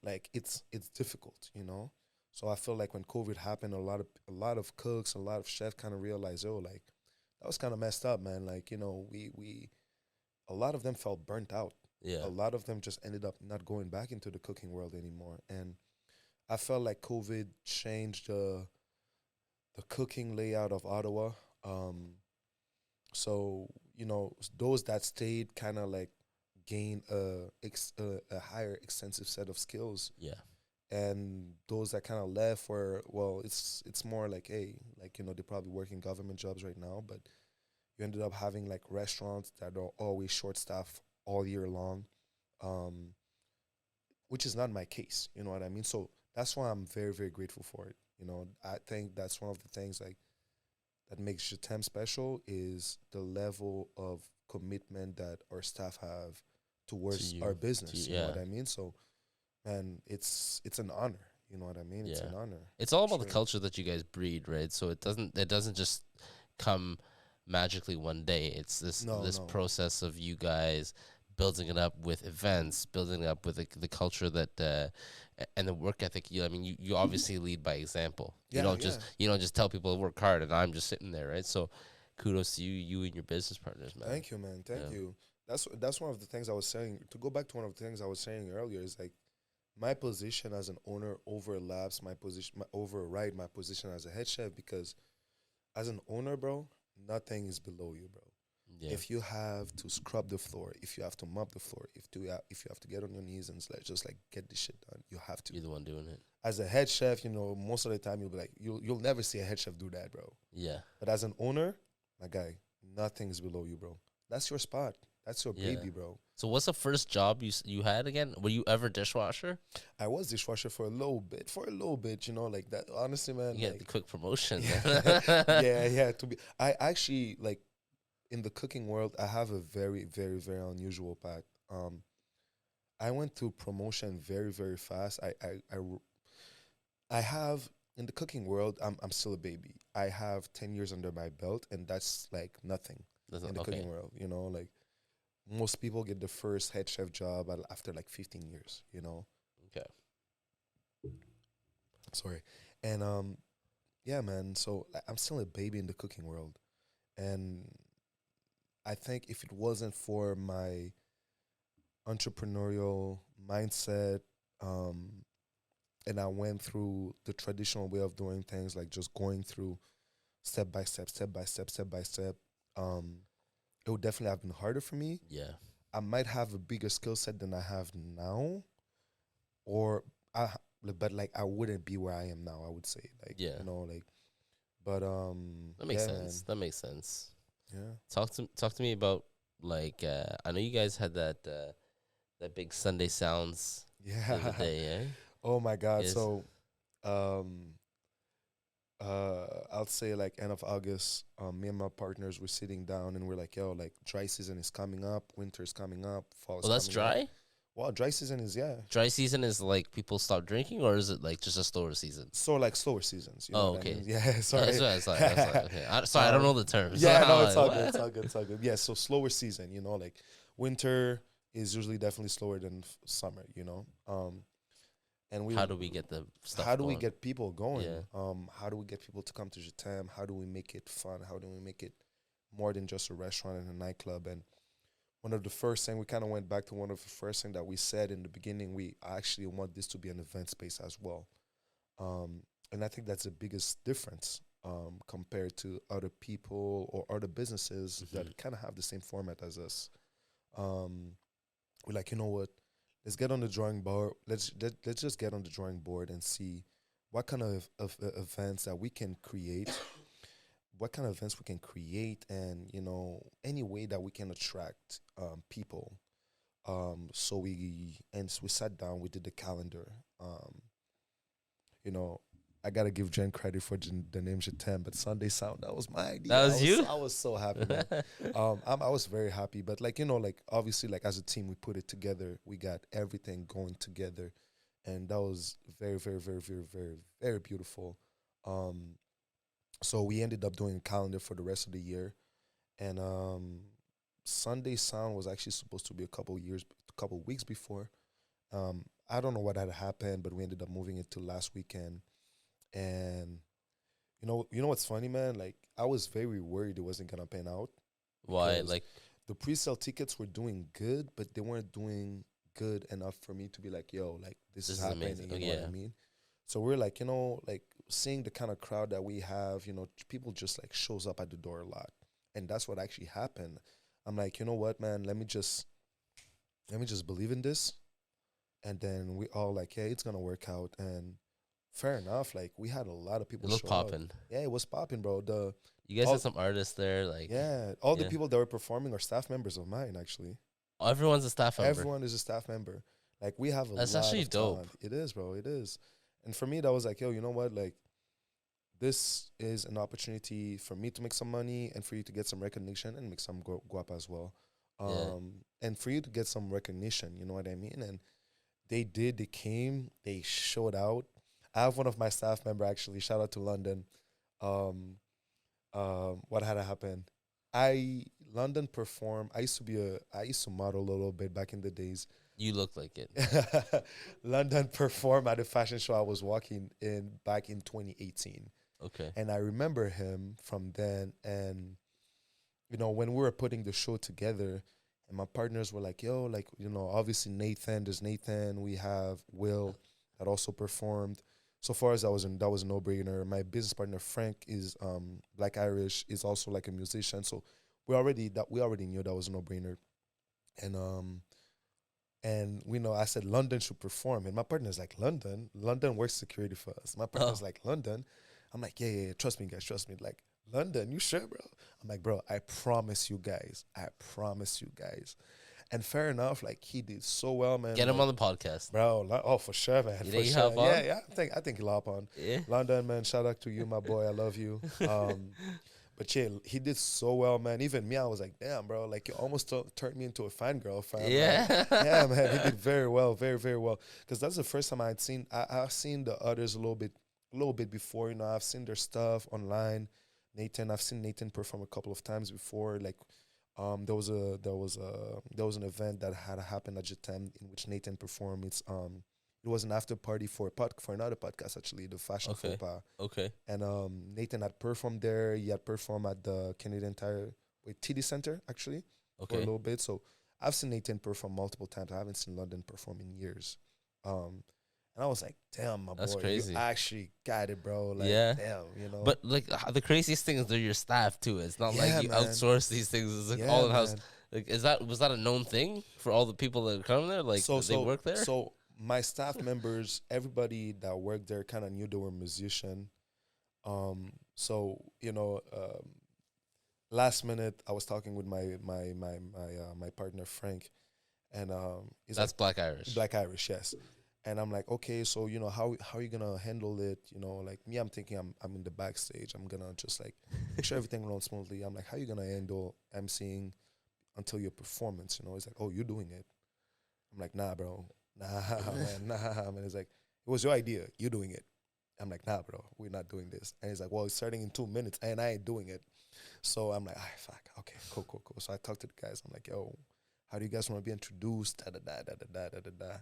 S2: Like it's difficult. You know, so I feel like when COVID happened, a lot of cooks, a lot of chefs kind of realized, oh, like that was kind of messed up, man. Like you know, we a lot of them felt burnt out.
S1: Yeah.
S2: A lot of them just ended up not going back into the cooking world anymore. And I felt like COVID changed the cooking layout of Ottawa. Um, so you know, those that stayed kind of like gained a higher extensive set of skills,
S1: Yeah.
S2: and those that kind of left were well, it's more like hey, like you know, they're probably working government jobs right now, but you ended up having like restaurants that are always short staffed all year long. Um, which is not my case. You know what I mean? So that's why I'm very, very grateful for it. You know, I think that's one of the things like that makes Jatem special is the level of commitment that our staff have
S1: To
S2: towards
S1: you.
S2: our business. You know
S1: Yeah.
S2: what I mean? So, man, it's an honor. You know what I mean? It's
S1: Yeah.
S2: an honor.
S1: It's all about the
S2: Extreme.
S1: culture that you guys breed, right? So it doesn't just come magically one day. It's this
S2: No,
S1: this
S2: no.
S1: process of you guys building it up with events, building it up with the culture that and the work ethic. I mean, you obviously lead by example.
S2: Yeah, yeah.
S1: You don't just tell people to work hard, and I'm just sitting there, right? So, kudos to you and your business partners, man.
S2: Thank you, man. Thank
S1: Yeah.
S2: you. That's one of the things I was saying. To go back to one of the things I was saying earlier is like my position as an owner overlaps override my position as a head chef because as an owner, bro, nothing is below you, bro.
S1: Yeah.
S2: If you have to scrub the floor, if you have to mop the floor, if you have to get on your knees and like just like get this shit done, you have to.
S1: You're the one doing it.
S2: As a head chef, you know, most of the time you'll be like you'll never see a head chef do that, bro.
S1: Yeah.
S2: But as an owner, my guy, nothing is below you, bro. That's your spot. That's your
S1: Yeah.
S2: baby, bro.
S1: So what's the first job you had again? Were you ever dishwasher?
S2: I was dishwasher for a little bit, you know, like that. Honestly, man,
S1: You get
S2: like
S1: the quick promotion.
S2: yeah. To be, I actually like in the cooking world, I have a very, very, very unusual path. I went through promotion very, very fast. I have in the cooking world. I'm still a baby. I have 10 years under my belt, and that's like nothing in the
S1: Okay.
S2: cooking world. You know, like most people get the first head chef job after like 15 years. You know,
S1: Okay.
S2: sorry, and yeah, man. So like, I'm still a baby in the cooking world, and I think if it wasn't for my entrepreneurial mindset, um, and I went through the traditional way of doing things, like just going through step by step, um, it would definitely have been harder for me.
S1: Yeah.
S2: I might have a bigger skill set than I have now, or but like I wouldn't be where I am now. I would say, like,
S1: Yeah.
S2: you know, like, but
S1: That makes
S2: yeah,
S1: sense. That makes sense.
S2: man, yeah.
S1: Talk to me about like I know you guys had that big Sunday Sounds the other
S2: Yeah.
S1: day, eh?
S2: Oh my God.
S1: Yes.
S2: So, um, I'll say like end of August, me and my partners were sitting down and we're like, yo, like dry season is coming up, winter is coming up, fall is
S1: Oh, that's
S2: coming up.
S1: dry?
S2: Well, dry season is
S1: Dry season is like people stop drinking, or is it like just a slower season?
S2: so like slower seasons. You know
S1: Oh,
S2: what I
S1: okay.
S2: mean? Yeah, sorry.
S1: That's right. Okay. Sorry, I don't know the terms.
S2: Yeah, no,
S1: I'm
S2: it's
S1: like,
S2: all
S1: what?
S2: good. It's all good. It's all good. Yeah, so slower season. You know, like winter is usually definitely slower than summer. You know, and we
S1: How do we get the stuff?
S2: how do we
S1: going?
S2: get people going?
S1: Yeah.
S2: How do we get people to come to Jatam? How do we make it fun? How do we make it more than just a restaurant and a nightclub? And one of the first thing we kind of went back to one of the first thing that we said in the beginning. We actually want this to be an event space as well, and I think that's the biggest difference compared to other people or other businesses that kind of have the same format as us. We're like, you know what? Let's get on the drawing board. Let's just get on the drawing board and see what kind of events that we can create, what kind of events we can create, and you know any way that we can attract people So we sat down. We did the calendar. You know, I gotta give Jen credit for the name Jatem, but Sunday Sound, that was my idea.
S1: That was you?
S2: I was so happy, man. I was very happy, but like like obviously, like as a team, we put it together. We got everything going together, and that was very, very, very, very, very, very beautiful. Um, so we ended up doing a calendar for the rest of the year, and Sunday Sound was actually supposed to be a couple weeks before. I don't know what had happened, but we ended up moving it to last weekend. And you know what's funny, man? Like I was very worried it wasn't gonna pan out
S1: Why?
S2: because
S1: Like,
S2: the pre-sale tickets were doing good, but they weren't doing good enough for me to be like, yo, like this
S1: this
S2: is
S1: is
S2: happening.
S1: amazing.
S2: You
S1: Oh,
S2: know what
S1: yeah.
S2: I mean? So we're like, like seeing the kind of crowd that we have, people just like shows up at the door a lot, and that's what actually happened. I'm like, you know what, man? Let me just believe in this, and then we all like, yeah, it's gonna work out, and fair enough. Like we had a lot of
S1: It
S2: people
S1: was
S2: show up.
S1: popping.
S2: Yeah, it was popping, bro.
S1: You guys had
S2: All
S1: some artists there. Like,
S2: yeah, all the
S1: yeah.
S2: people that were performing are staff members of mine. Actually,
S1: Everyone's a staff member.
S2: everyone is a staff member. Like we have a
S1: That's
S2: lot
S1: actually
S2: of
S1: dope.
S2: talent. It is, bro. It is. And for me, that was like, yo, you know what? Like this is an opportunity for me to make some money and for you to get some recognition and make some go up as well.
S1: Yeah.
S2: And for you to get some recognition, you know what I mean? And they did. They came. They showed out. I have one of my staff member actually. Shout out to London. Um, what had happened? I London perform. I used to model a little bit back in the days.
S1: You look like it.
S2: London performed at a fashion show I was walking in back in 2018,
S1: Okay.
S2: and I remember him from then. And when we were putting the show together, and my partners were like, "Yo, like obviously Nathan. There's Nathan. We have Will that also performed." So far as that was a no brainer. My business partner Frank is Black Irish, is also like a musician. So we already knew that was a no brainer. And we know I said London should perform, and my partner's like, London works security for us. My partner's
S1: Oh,
S2: like, London. I'm like, yeah, trust me, guys, trust me. Like, London, you sure, bro? I'm like, bro, I promise you guys, And fair enough, like he did so well, man.
S1: get him
S2: Like,
S1: on the podcast.
S2: bro, oh for sure, man,
S1: You
S2: for
S1: think you
S2: sure.
S1: hop
S2: Yeah,
S1: on?
S2: yeah. I think he'll hop on.
S1: Yeah.
S2: London, man, shout out to you, my boy. I love you. But yeah, he did so well, man. Even me, I was like, damn, bro, like you almost turned me into a fangirl fan.
S1: Yeah.
S2: Yeah, man, he did very well, very, very well. Because that's the first time I've seen the others a little bit before. I've seen their stuff online. I've seen Nathan perform a couple of times before. Like, there was an event that had happened at Jatem in which Nathan performed. It was an after party for another podcast actually, the Fashion
S1: Okay.
S2: Faux Pas.
S1: Okay.
S2: And Nathan had performed there. He had performed at the Canadian Tire TD Center actually for a
S1: Okay.
S2: little bit. So I've seen Nathan perform multiple times. I haven't seen London perform in years. And I was like, damn, my
S1: That's
S2: boy,
S1: crazy.
S2: you actually got it, bro. Like,
S1: Yeah.
S2: damn.
S1: But like the craziest thing is they're your staff too. It's not
S2: Yeah,
S1: like you
S2: man.
S1: outsource these things. It's like
S2: Yeah,
S1: all in house.
S2: man.
S1: Like, was that a known thing for all the people that come there? Like, they work there.
S2: So my staff members, everybody that worked there, kind of knew they were a musician. So last minute, I was talking with my partner Frank, and he's
S1: That's
S2: like,
S1: Black Irish.
S2: Black Irish, yes. And I'm like, okay, so how are you gonna handle it? Like me, I'm thinking I'm in the backstage. I'm gonna just like make sure everything runs smoothly. I'm like, how you gonna handle emceeing until your performance? He's like, oh, you're doing it. I'm like, nah, bro, nah, man, nah, man. He's like, it was your idea. You're doing it. I'm like, nah, bro, we're not doing this. And he's like, well, it's starting in 2 minutes, and I ain't doing it. So I'm like, fuck, okay, cool. So I talked to the guys. I'm like, yo, how do you guys want to be introduced? Da da da da da da da da.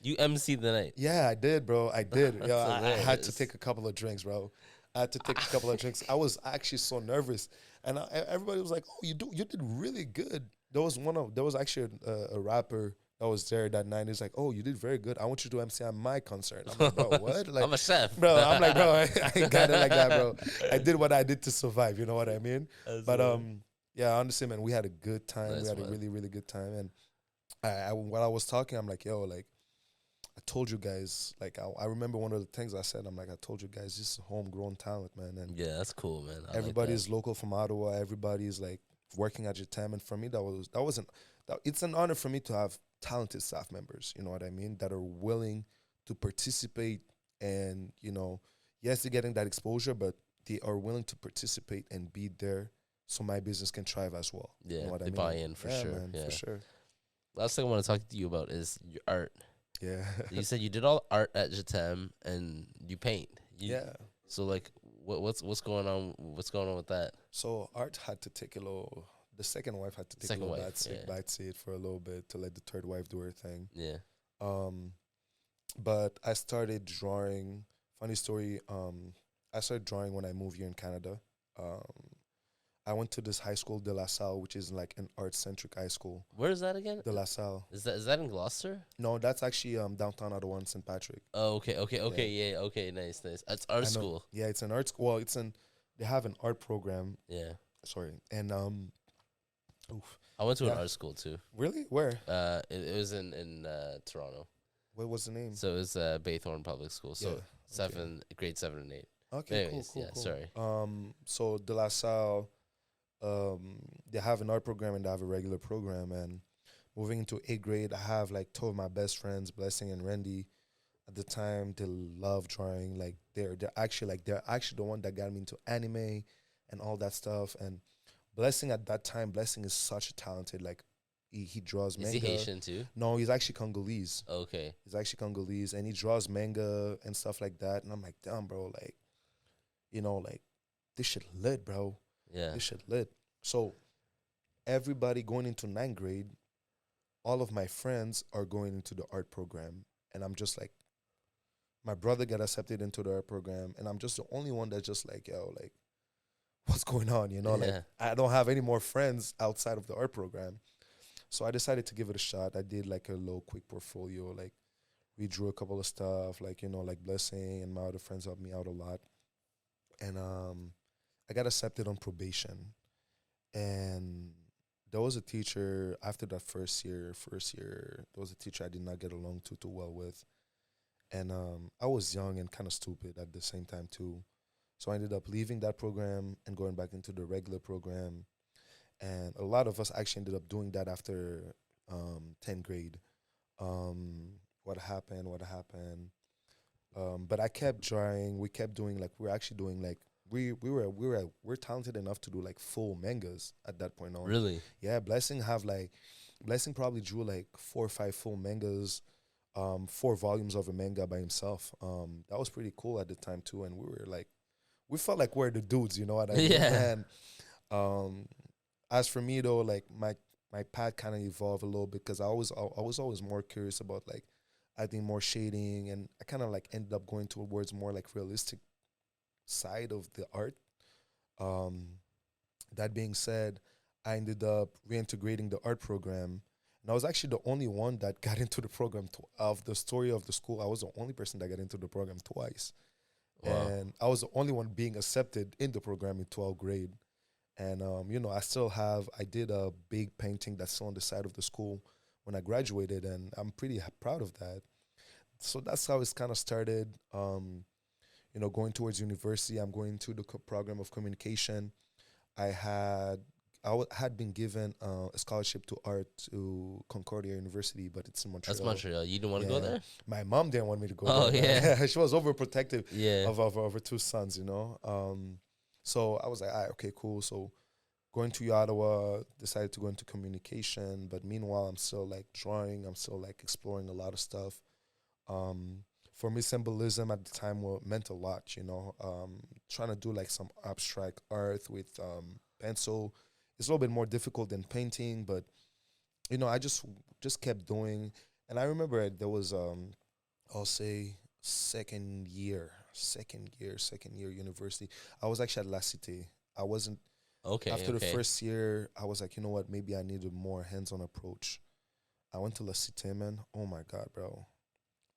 S1: You MC the night.
S2: Yeah, I did, bro. I did.
S1: That's
S2: Yo, I had to
S1: hilarious.
S2: take a couple of drinks, bro. I had to take a couple of drinks. I was actually so nervous, and everybody was like, "Oh, you did really good." There was actually a rapper that was there that night. He's like, "Oh, you did very good. I want you to MC on my concert." I'm like, "Bro, what?" Like,
S1: I'm a chef.
S2: bro, I'm like, bro, I ain't got it like that, bro. I did what I did to survive. You know what I mean?
S1: That's
S2: But
S1: hilarious.
S2: yeah, honestly, man, we had a good time.
S1: Nice,
S2: We had a
S1: man.
S2: really, really good time. And while I was talking, I'm like, yo, like, I told you guys, like, I remember one of the things I said. I'm like, I told you guys, this is homegrown talent, man. And
S1: Yeah, that's cool, man. I like
S2: everybody's
S1: that.
S2: local from Ottawa. Everybody's like working at your time. And for me, that wasn't. It's an honor for me to talented staff members, you know what I mean, that are willing to participate and, yes, they're getting that exposure, but they are willing to participate and be there so my business can thrive as well.
S1: Yeah,
S2: You know what I
S1: they
S2: mean?
S1: buy in for sure.
S2: Man,
S1: Yeah.
S2: for sure.
S1: Last thing I want to talk to you about is your art.
S2: Yeah.
S1: You said you did all art at Jatam and you paint.
S2: Yeah.
S1: So like, what's going on? What's going on with that?
S2: So art had to take a little. The second wife had to take
S1: Second
S2: a little
S1: wife,
S2: bite seat for a little bit to let the third wife do her thing.
S1: Yeah.
S2: But I started drawing. Funny story. I started drawing when I moved here in Canada. I went to this high school, De La Salle, which is like an art-centric high school.
S1: Where is that again?
S2: De La Salle.
S1: Is that in Gloucester?
S2: No, that's actually downtown Ottawa in St. Patrick.
S1: Oh, okay, yeah, okay, nice. It's art school.
S2: Yeah, it's an art school. Well, they have an art program.
S1: Yeah.
S2: Sorry, and
S1: I went to an art school too.
S2: Really? Where?
S1: It was in Toronto.
S2: What was the name?
S1: So it was Baythorn Public School. So grade 7 and 8.
S2: Okay,
S1: anyways,
S2: cool.
S1: Sorry.
S2: So De La Salle, they have an art program and they have a regular program. And moving into 8th grade, I have like two of my best friends, Blessing and Randy. At the time, they love drawing. Like they're actually the one that got me into anime and all that stuff. And Blessing at that time, Blessing is such a talented, like he draws manga.
S1: Is he Haitian too?
S2: No, he's actually Congolese.
S1: Okay.
S2: He's actually Congolese and he draws manga and stuff like that. And I'm like, damn, bro, like, like this shit lit, bro.
S1: Yeah.
S2: This shit lit. So everybody going into 9th grade, all of my friends are going into the art program. And I'm just like, my brother got accepted into the art program. And I'm just the only one that's just like, yo, like, what's going on? Like I don't have any more friends outside of the art program. So I decided to give it a shot. I did like a little quick portfolio, like we drew a couple of stuff, like, like Blessing and my other friends helped me out a lot. And I got accepted on probation. And there was a teacher after that first year, there was a teacher I did not get along too well with. And I was young and kind of stupid at the same time too. So I ended up leaving that program and going back into the regular program. And a lot of us actually ended up doing that after 10th grade. What happened? But I kept drawing. We kept doing like we're talented enough to do like full mangas at that point on.
S1: Really?
S2: Yeah, Blessing probably drew like 4 or 5 full mangas, 4 volumes of a manga by himself. That was pretty cool at the time too, and we felt like we're the dudes, you know what I mean?
S1: Yeah.
S2: And as for me though, like my path kind of evolved a little bit because I was always more curious about like adding more shading, and I kind of like ended up going towards more like realistic side of the art. That being said, I ended up reintegrating the art program, and I was actually the only one that got into the program of the story of the school. I was the only person that got into the program twice. Wow. And I was the only one being accepted in the program in 12th grade. And, I did a big painting that's still on the side of the school when I graduated, and I'm pretty proud of that. So that's how it's kind of started. Going towards university, I'm going to the program of communication. I had been given a scholarship to art to Concordia University, but it's in Montreal.
S1: That's Montreal. You didn't want to go there?
S2: My mom didn't want me to go
S1: there. Oh, yeah.
S2: She was overprotective of her 2 sons, So I was like, okay, cool. So going to Ottawa, decided to go into communication. But meanwhile, I'm still like drawing. I'm still like exploring a lot of stuff. For me, symbolism at the time meant a lot, trying to do like some abstract art with pencil. It's a little bit more difficult than painting, but, I just kept doing. And I remember there was, I'll say, second year university. I was actually at La Cité. I wasn't.
S1: Okay.
S2: After the first year, I was like, you know what? Maybe I need a more hands-on approach. I went to La Cité, man. Oh my God, bro.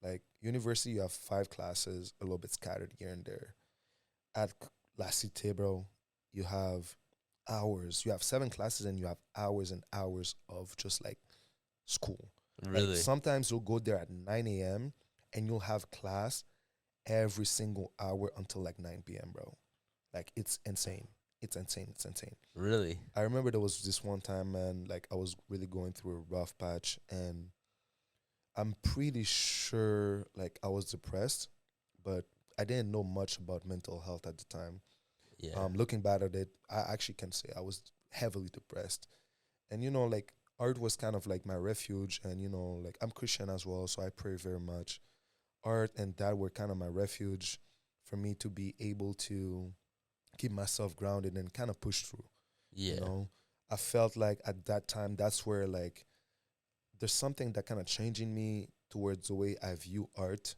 S2: Like university, you have 5 classes, a little bit scattered here and there. At La Cité, bro, you have hours. You have 7 classes and you have hours and hours of just like school.
S1: Really?
S2: Like, sometimes you'll go there at 9 a.m. and you'll have class every single hour until like 9 p.m., bro. Like, it's insane. It's insane.
S1: Really?
S2: I remember there was this one time, man, like I was really going through a rough patch, and I'm pretty sure like I was depressed, but I didn't know much about mental health at the time.
S1: Yeah.
S2: Looking back at it, I actually can say I was heavily depressed. And like art was kind of like my refuge, and like I'm Christian as well, so I pray very much. Art and that were kind of my refuge for me to be able to keep myself grounded and kind of push through. You
S1: Yeah.
S2: know, I felt like at that time that's where like there's something that kind of changing me towards the way I view art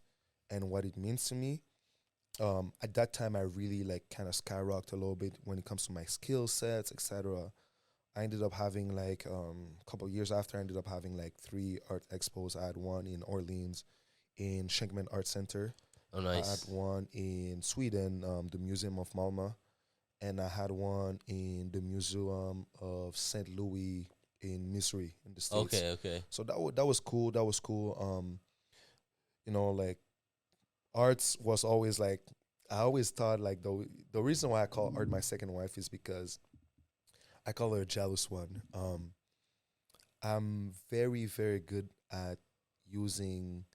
S2: and what it means to me. At that time, I really like kind of skyrocketed a little bit when it comes to my skill sets, etc. I ended up having like a couple of years after, I ended up having like three art expos. I had one in Orleans, in Schenkman Art Center.
S1: Oh,
S2: I had
S1: nice.
S2: one in Sweden, the Museum of Malmö, and I had one in the Museum of St. Louis in Missouri in the States.
S1: Okay. Okay.
S2: So that was cool. That was cool. Like arts was always like I always thought like the reason why I call art my second wife is because I call her a jealous one. I'm very very good at using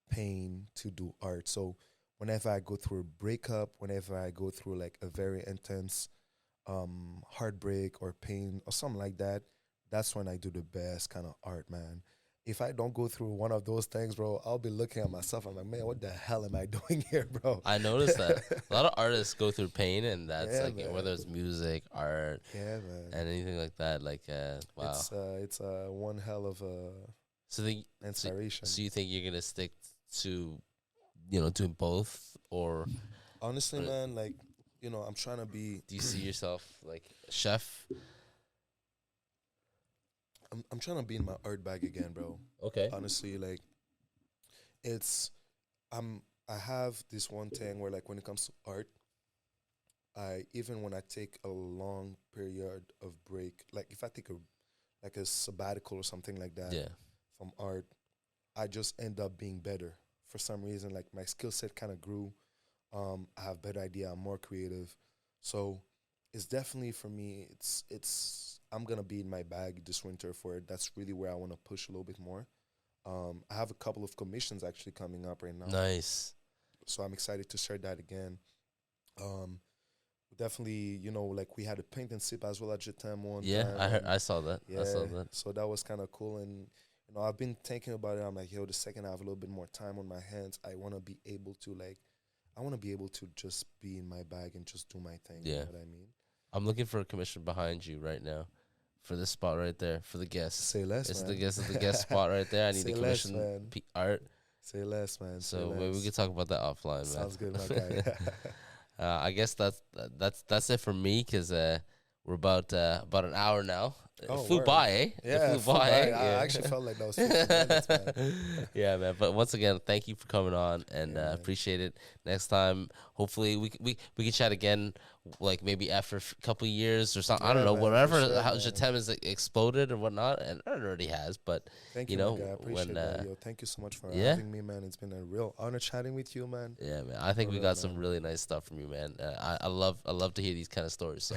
S2: pain to do art. So whenever I go through a breakup, whenever I go through like a very intense heartbreak or pain or something like that, that's when I do the best kind of art, man. If I don't go through one of those things, bro, I'll be looking at myself. I'm like, man, what the hell am I doing here, bro?
S1: I noticed that a lot of artists go through pain, and that's
S2: Yeah,
S1: like
S2: man.
S1: whether it's music, art,
S2: Yeah, man.
S1: and anything like that. Like, wow.
S2: It's one hell of a
S1: So the so,
S2: inspiration.
S1: so you think you're gonna stick to, doing both, or
S2: Honestly,
S1: uh,
S2: man, like I'm trying to be.
S1: do you see yourself like a chef?
S2: I'm trying to be in my art bag again, bro.
S1: Okay.
S2: Honestly, like it's I have this one thing where like when it comes to art, I even when I take a long period of break, like if I take a sabbatical or something like that
S1: Yeah.
S2: from art, I just end up being better for some reason. Like my skill set kind of grew. I have better idea. I'm more creative, so it's definitely for me. It's I'm gonna be in my bag this winter for it. That's really where I want to push a little bit more. I have a couple of commissions actually coming up right now,
S1: Nice.
S2: so I'm excited to share that again. Um, Definitely, like we had a paint and sip as well at Jatam one
S1: Yeah,
S2: time,
S1: I heard.
S2: and
S1: I saw that. I
S2: yeah,
S1: saw that.
S2: so that was kind of cool. And I've been thinking about it. I'm like, yo, the second I have a little bit more time on my hands, I want to be able to just be in my bag and just do my thing. You
S1: Yeah.
S2: know what I mean?
S1: I'm looking for a commission behind you right now, for this spot right there for the guest.
S2: Say less,
S1: It's
S2: man.
S1: the guest spot right there. I need
S2: Say
S1: to
S2: less,
S1: commission
S2: man.
S1: art.
S2: Say less, man. Say
S1: So maybe we
S2: less.
S1: could talk about that offline, man.
S2: Sounds good, my guy.
S1: I guess that's it for me, because we're about an hour now. It
S2: Oh,
S1: flew
S2: word.
S1: by, eh?
S2: Yeah,
S1: It flew by.
S2: I
S1: Yeah.
S2: actually felt like that was 15 minutes, man.
S1: Yeah, man. But once again, thank you for coming on, and
S2: Yeah, man.
S1: appreciate it. Next time, hopefully, we can chat again, like maybe after a couple of years or something. I don't
S2: Yeah,
S1: know,
S2: man, for
S1: whatever.
S2: sure,
S1: How
S2: man.
S1: Jatem has exploded or whatnot, and it already has. But
S2: Thank
S1: you
S2: you,
S1: know,
S2: my guy. I appreciate
S1: when
S2: that, yo. Thank you so much for
S1: yeah.
S2: having me, man. It's been a real honor chatting with you, man.
S1: Yeah, man. I think
S2: For
S1: we
S2: real,
S1: got some
S2: man.
S1: really nice stuff from you, man. I love to hear these kind of stories. So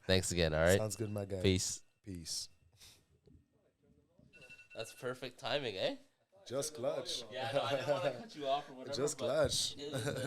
S1: thanks again. All right.
S2: Sounds good, my guy.
S1: Peace.
S2: Peace.
S1: That's perfect timing, eh?
S2: Just clutch.
S1: Yeah, I know. I didn't want to cut you off or whatever.
S2: Just
S1: but
S2: clutch.
S1: it was,